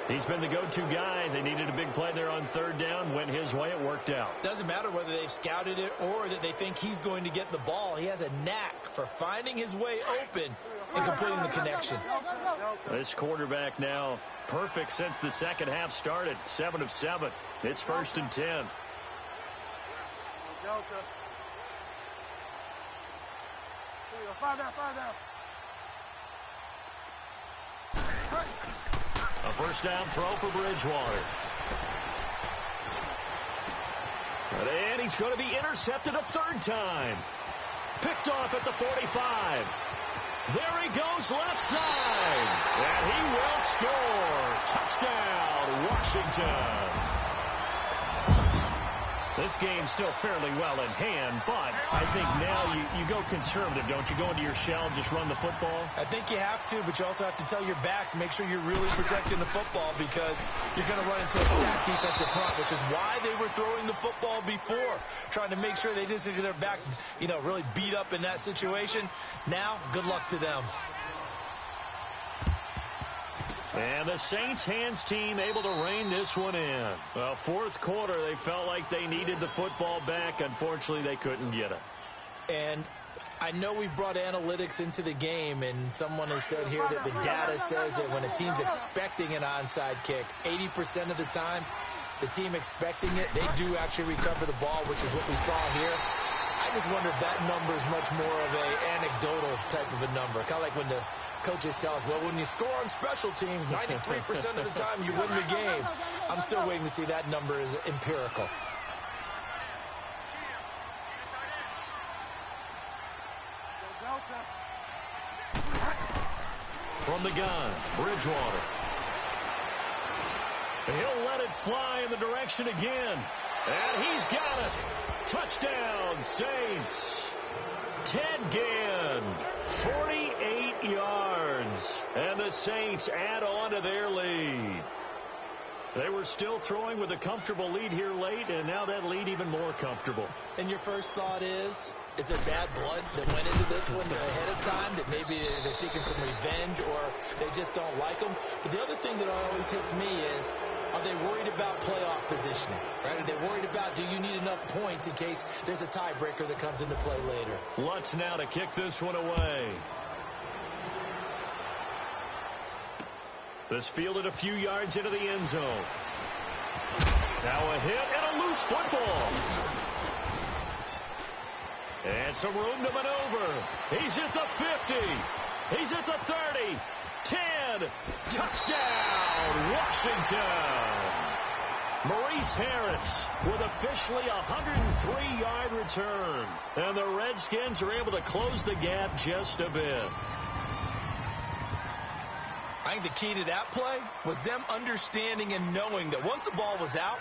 He's been the go-to guy. They needed a big play there on 3rd down. Went his way. It worked out. Doesn't matter whether they've scouted it or that they think he's going to get the ball. He has a knack for finding his way open and completing the connection. This quarterback now perfect since the second half started. 7 of 7. It's 1st and 10. Here we go. Fire down, fire down. A first down throw for Bridgewater. And he's going to be intercepted a third time. Picked off at the 45. There he goes left side. And he will score. Touchdown, Washington. This game's still fairly well in hand, but I think now you go conservative, don't you? Go into your shell and just run the football? I think you have to, but you also have to tell your backs, make sure you're really protecting the football because you're going to run into a stacked defensive front, which is why they were throwing the football before, trying to make sure they didn't get their backs, really beat up in that situation. Now, good luck to them. And the Saints hands team able to rein this one in. Well, fourth quarter, they felt like they needed the football back. Unfortunately, they couldn't get it. And I know we brought analytics into the game, and someone has said here that the data says that when a team's expecting an onside kick, 80% of the time, the team expecting it, they do actually recover the ball, which is what we saw here. I just wonder if that number is much more of an anecdotal type of a number. Kind of like when the coaches tell us, well, when you score on special teams, 93% of the time you win the game. I'm still waiting to see that number is empirical. From the gun, Bridgewater. He'll let it fly in the direction again. And he's got it. Touchdown, Saints. Ted Ginn, 48 yards. And the Saints add on to their lead. They were still throwing with a comfortable lead here late, and now that lead even more comfortable. And your first thought is there bad blood that went into this one ahead of time, that maybe they're seeking some revenge or they just don't like them? But the other thing that always hits me is, are they worried about playoff positioning? Right? Are they worried about, do you need enough points in case there's a tiebreaker that comes into play later? Lutz now to kick this one away. This fielded a few yards into the end zone. Now a hit and a loose football. And some room to maneuver. He's at the 50. He's at the 30. 10. Touchdown, Washington. Maurice Harris with officially a 103-yard return. And the Redskins are able to close the gap just a bit. I think the key to that play was them understanding and knowing that once the ball was out,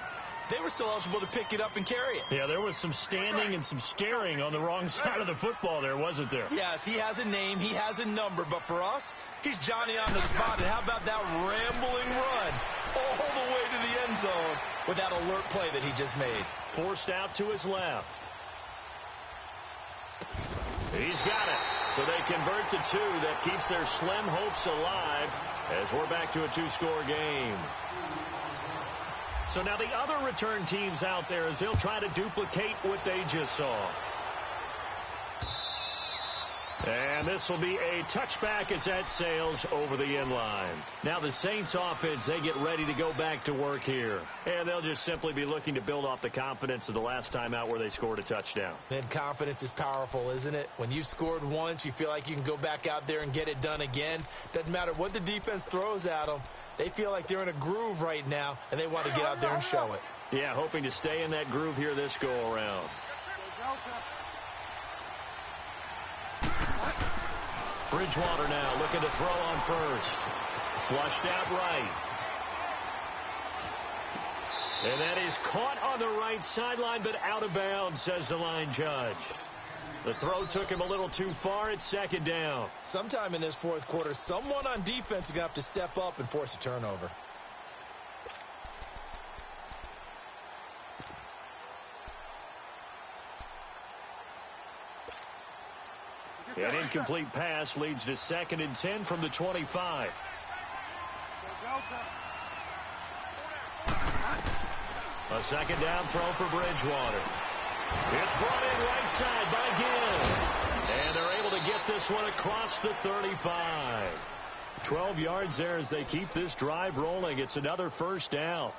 they were still eligible to pick it up and carry it. Yeah, there was some standing and some staring on the wrong side of the football there, wasn't there? Yes, he has a name, he has a number, but for us, he's Johnny on the spot. And how about that rambling run all the way to the end zone with that alert play that he just made? Forced out to his left. He's got it. So they convert to two. That keeps their slim hopes alive as we're back to a two-score game. So now the other return teams out there as they'll try to duplicate what they just saw. And this will be a touchback as that sails over the end line. Now the Saints offense, they get ready to go back to work here. And they'll just simply be looking to build off the confidence of the last time out where they scored a touchdown. And confidence is powerful, isn't it? When you've scored once, you feel like you can go back out there and get it done again. Doesn't matter what the defense throws at them. They feel like they're in a groove right now, and they want to get out there and show it. Yeah, hoping to stay in that groove here this go-around. Bridgewater now looking to throw on first. Flushed out right. And that is caught on the right sideline, but out of bounds, says the line judge. The throw took him a little too far. It's second down. Sometime in this fourth quarter, someone on defense is going to have to step up and force a turnover. An incomplete pass leads to 2nd and 10 from the 25. A second down throw for Bridgewater. It's brought in right side by Ginn. And they're able to get this one across the 35. 12 yards there as they keep this drive rolling. It's another first down.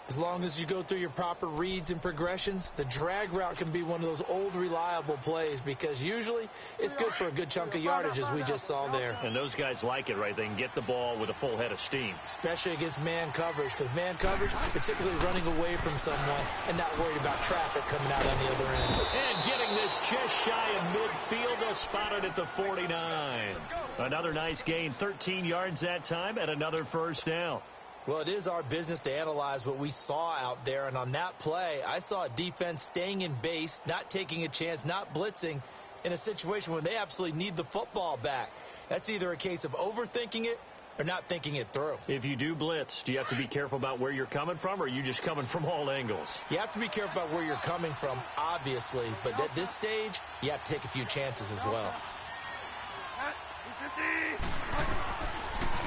As long as you go through your proper reads and progressions, the drag route can be one of those old reliable plays because usually it's good for a good chunk of yardage as we just saw there. And those guys like it, right? They can get the ball with a full head of steam. Especially against man coverage, because man coverage, particularly running away from someone and not worried about traffic coming out on the other end. And getting this just shy of midfield, they'll spot it at the 49. Another nice gain, 13 yards that time, and another first down. Well, it is our business to analyze what we saw out there, and on that play, I saw a defense staying in base, not taking a chance, not blitzing in a situation where they absolutely need the football back. That's either a case of overthinking it or not thinking it through. If you do blitz, do you have to be careful about where you're coming from, or are you just coming from all angles? You have to be careful about where you're coming from, obviously, but at this stage, you have to take a few chances as well.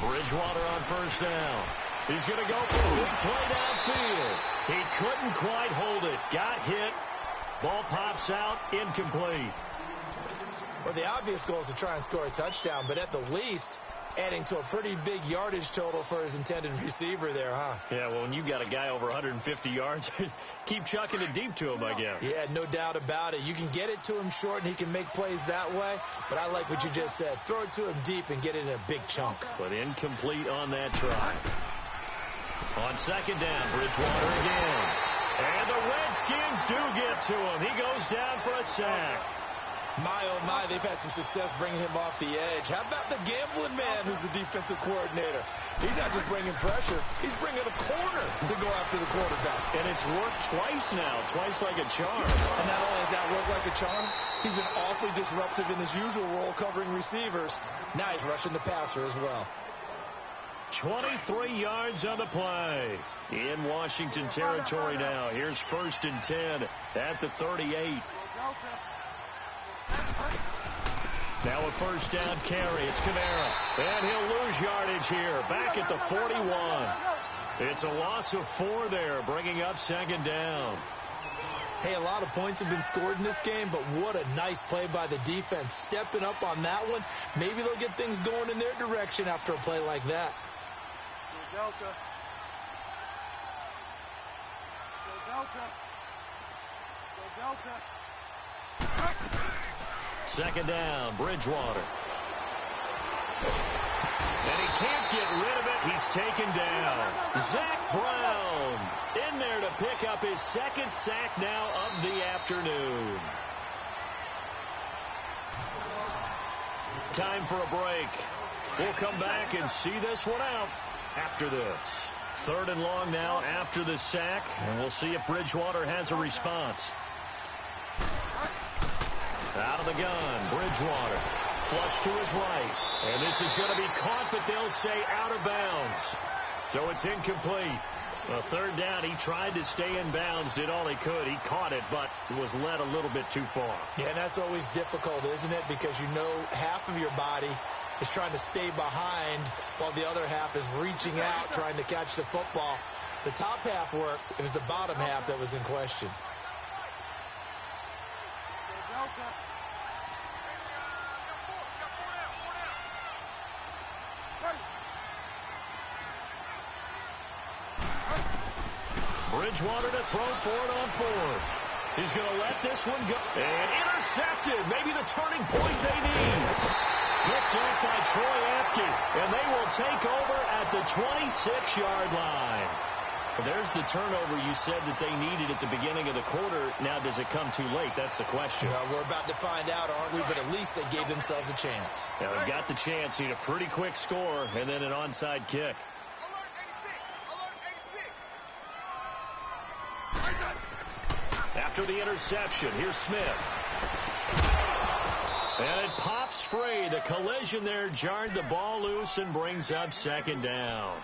Bridgewater on first down. He's going to go for a big play downfield. He couldn't quite hold it. Got hit. Ball pops out. Incomplete. Well, the obvious goal is to try and score a touchdown, but at the least, adding to a pretty big yardage total for his intended receiver there, huh? Yeah, well, when you've got a guy over 150 yards, keep chucking it deep to him, I guess. Yeah, no doubt about it. You can get it to him short, and he can make plays that way, but I like what you just said. Throw it to him deep and get it in a big chunk. But incomplete on that try. On second down, Bridgewater again. And the Redskins do get to him. He goes down for a sack. My, oh my, they've had some success bringing him off the edge. How about the gambling man who's the defensive coordinator? He's not just bringing pressure. He's bringing a corner to go after the quarterback. And it's worked twice now, twice like a charm. And not only has that worked like a charm, he's been awfully disruptive in his usual role covering receivers. Now he's rushing the passer as well. 23 yards on the play. In Washington territory now. Here's 1st and 10 at the 38. Now a first down carry. It's Kamara. And he'll lose yardage here. Back at the 41. It's a loss of 4 there, bringing up second down. Hey, a lot of points have been scored in this game, but what a nice play by the defense. Stepping up on that one. Maybe they'll get things going in their direction after a play like that. Delta. Go Delta. Go Delta. Second down, Bridgewater. And he can't get rid of it. He's taken down. Zach Brown in there to pick up his second sack now of the afternoon. Time for a break. We'll come back and see this one out after this. 3rd and long now after the sack, and we'll see if Bridgewater has a response. Out of the gun, Bridgewater. Flush to his right. And this is going to be caught, but they'll say out of bounds. So it's incomplete. A 3rd down, he tried to stay in bounds, did all he could. He caught it, but was led a little bit too far. Yeah, and that's always difficult, isn't it? Because you know half of your body is trying to stay behind while the other half is reaching out, trying to catch the football. The top half worked. It was the bottom half that was in question. Bridgewater to throw for it on 4th. He's going to let this one go. And intercepted. Maybe the turning point they need. Picked off by Troy Apke. And they will take over at the 26-yard line. There's the turnover you said that they needed at the beginning of the quarter. Now, does it come too late? That's the question. Well, we're about to find out, aren't we? But at least they gave themselves a chance. Now, they got the chance. Need a pretty quick score and then an onside kick. After the interception, here's Smith. And it pops free. The collision there jarred the ball loose and brings up second down.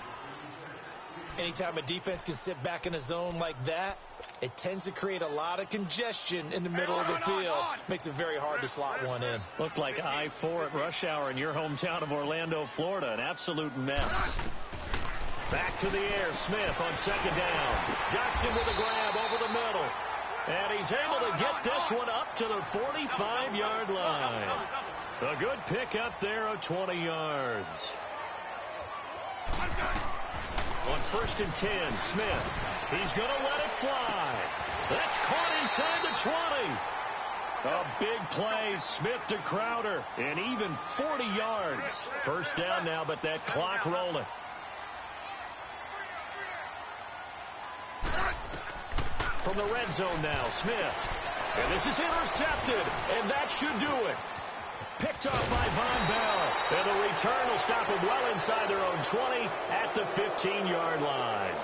Anytime a defense can sit back in a zone like that, it tends to create a lot of congestion in the middle of the field. Makes it very hard to slot one in. Looked like I-4 at rush hour in your hometown of Orlando, Florida. An absolute mess. Back to the air. Smith on second down. Dotson with a grab over the middle. And he's able to get this one up to the 45-yard line. A good pickup there of 20 yards. On 1st and 10, Smith. He's going to let it fly. That's caught inside the 20. A big play, Smith to Crowder, and even 40 yards. First down now, but that clock rolling. From the red zone now, Smith. And this is intercepted, and that should do it. Picked off by Von Bell. And the return will stop them well inside their own 20 at the 15-yard line.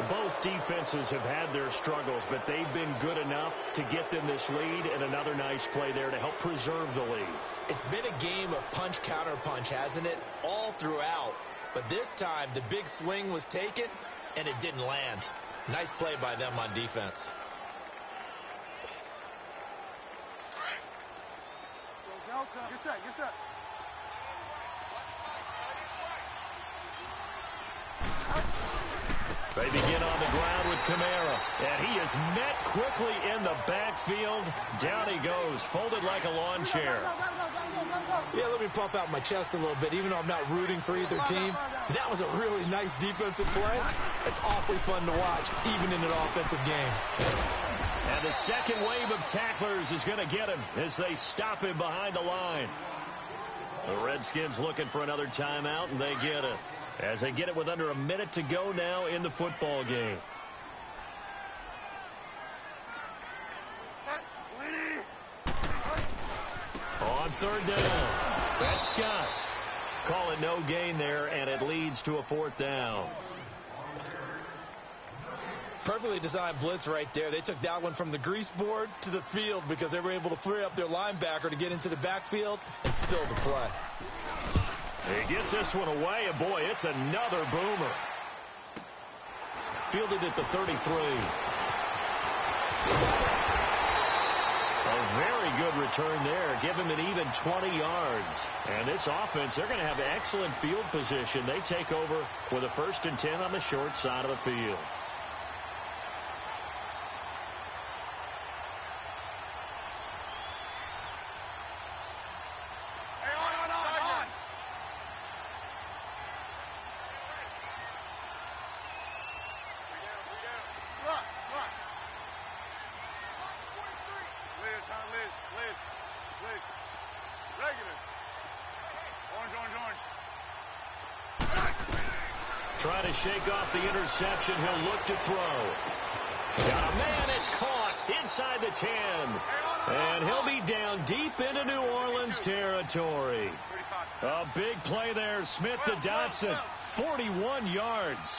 Both defenses have had their struggles, but they've been good enough to get them this lead, and another nice play there to help preserve the lead. It's been a game of punch-counter-punch, hasn't it? All throughout. But this time, the big swing was taken, and it didn't land. Nice play by them on defense. Get set, get set. They begin on the ground with Kamara, and he is met quickly in the backfield. Down he goes, folded like a lawn chair. Yeah, let me puff out my chest a little bit, even though I'm not rooting for either team. That was a really nice defensive play. It's awfully fun to watch, even in an offensive game. And the second wave of tacklers is going to get him as they stop him behind the line. The Redskins looking for another timeout, and they get it. As they get it with under a minute to go now in the football game. On third down, that's Scott. Call it no gain there, and it leads to a fourth down. Perfectly designed blitz right there. They took that one from the grease board to the field because they were able to free up their linebacker to get into the backfield and spill the play. He gets this one away, and boy, it's another boomer. Fielded at the 33. A very good return there. Give him an even 20 yards. And this offense, they're going to have excellent field position. They take over with a 1st and 10 on the short side of the field. Trying to shake off the interception. He'll look to throw. Got a man. It's caught inside the 10. And he'll be down deep into New Orleans territory. A big play there. Smith to Dotson. 41 yards.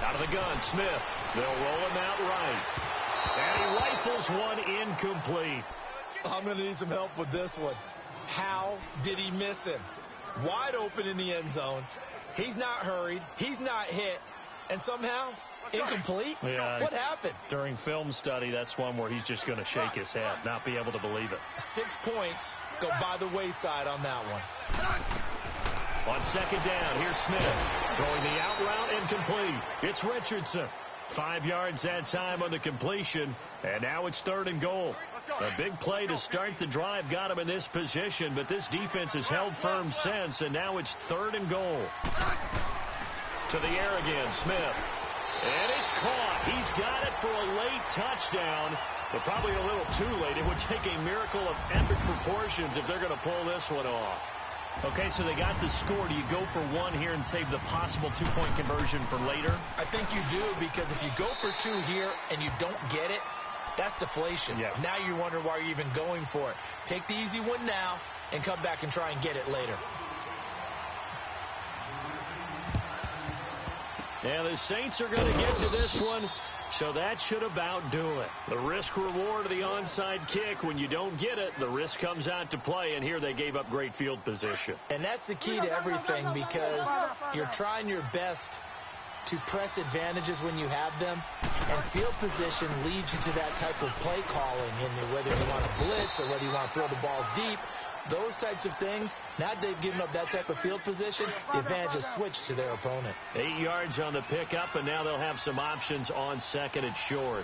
Out of the gun, Smith. They'll roll him out right. And he rifles one incomplete. I'm going to need some help with this one. How did he miss him? Wide open in the end zone. He's not hurried. He's not hit. And somehow, incomplete? Yeah, what happened? During film study, that's one where he's just going to shake his head, not be able to believe it. 6 points go by the wayside on that one. On second down, here's Smith. Throwing the out route incomplete. It's Richardson. 5 yards that time on the completion. And now it's 3rd and goal. A big play to start the drive got him in this position, but this defense has held firm since, and now it's 3rd and goal. To the air again, Smith. And it's caught. He's got it for a late touchdown, but probably a little too late. It would take a miracle of epic proportions if they're going to pull this one off. Okay, so they got the score. Do you go for one here and save the possible 2-point conversion for later? I think you do, because if you go for 2 here and you don't get it, that's deflation. Yeah. Now you wonder why you're even going for it. Take the easy one now and come back and try and get it later. Yeah, the Saints are going to get to this one, so that should about do it. The risk-reward of the onside kick, when you don't get it, the risk comes out to play, and here they gave up great field position. And that's the key to everything, because you're trying your best to press advantages when you have them, and field position leads you to that type of play calling, and whether you want to blitz or whether you want to throw the ball deep, those types of things. Now they've given up that type of field position, the advantage is switched to their opponent. 8 yards on the pickup, and now they'll have some options on second and short.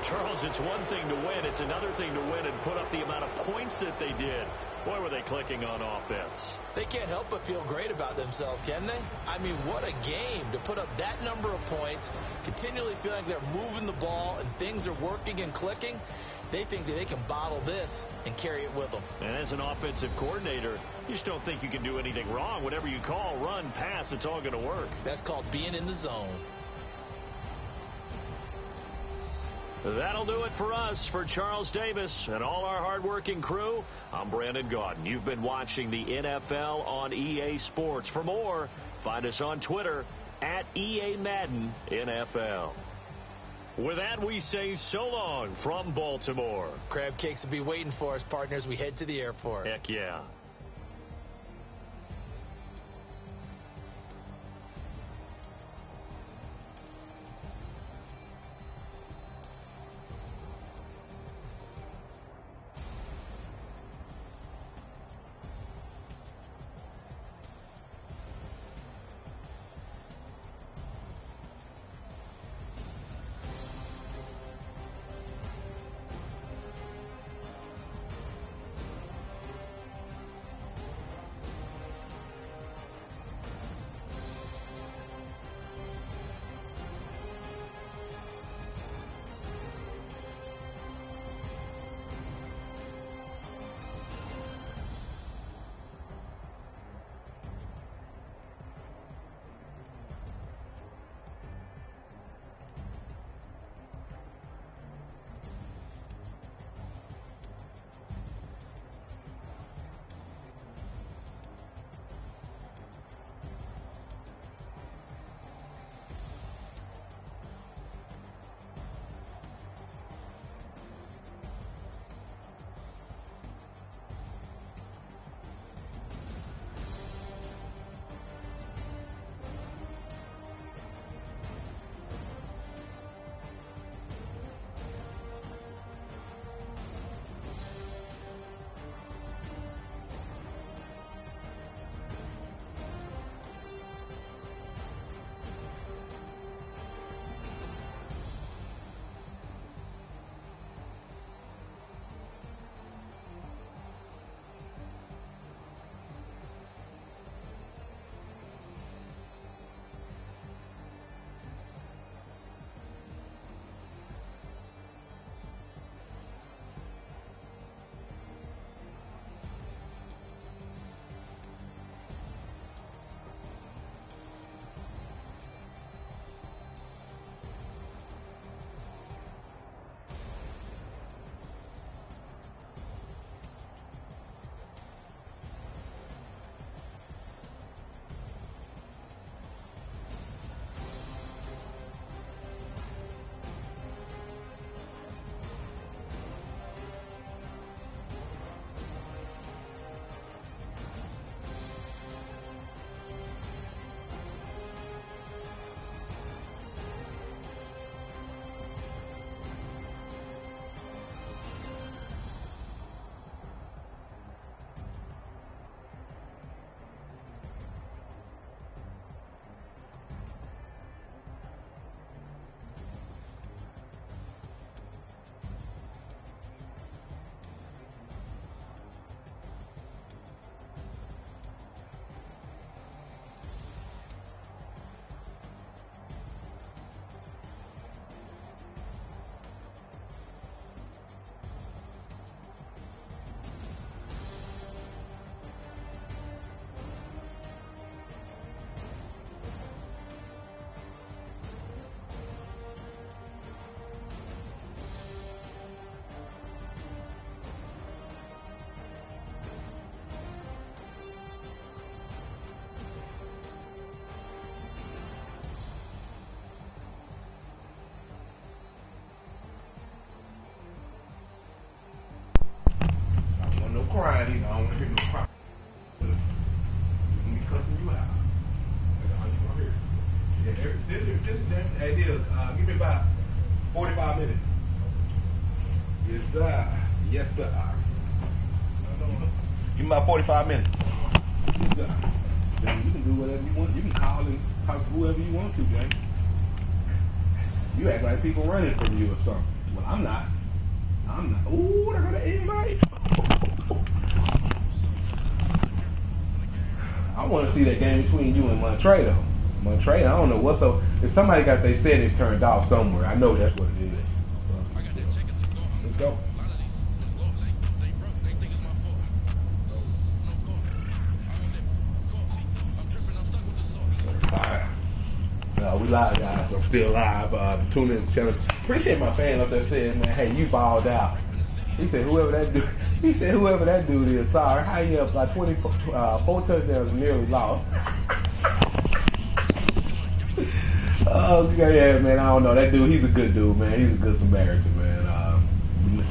Charles, it's one thing to win. It's another thing to win and put up the amount of points that they did. Boy, were they clicking on offense. They can't help but feel great about themselves, can they? I mean, what a game to put up that number of points, continually feeling like they're moving the ball and things are working and clicking. They think that they can bottle this and carry it with them. And as an offensive coordinator, you just don't think you can do anything wrong. Whatever you call, run, pass, it's all going to work. That's called being in the zone. That'll do it for us. For Charles Davis and all our hardworking crew, I'm Brandon Gaudin. You've been watching the NFL on EA Sports. For more, find us on Twitter at EA Madden NFL. With that, we say so long from Baltimore. Crab cakes will be waiting for us, partners. We head to the airport. Heck yeah. crying either. I don't want to hear no crying. Me cussing you out. That's all you want to hear. Yeah, send it, James. Hey, Neil, give me about 45 minutes. Yes, sir. Yes, sir. Give me about 45 minutes. Yes, sir. Then you can do whatever you want. You can call and talk to whoever you want to, James. You act like people running from you or something. Well, I'm not. Ooh, I got an invite. I want to see that game between you and Montre, though. Montre, I don't know what's up. If somebody got their settings turned off somewhere, I know that's what it is. Let's go. Alright. We live, guys. I'm still live. Tune in to the channel. Appreciate my fan up there saying, man, hey, you balled out. He said, whoever that dude is, sorry. How you up by 4 touchdowns, nearly lost. Oh, yeah, man, I don't know. That dude, he's a good dude, man. He's a good Samaritan, man.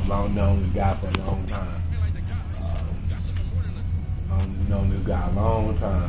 Long known this guy for a long time. Known this guy a long time.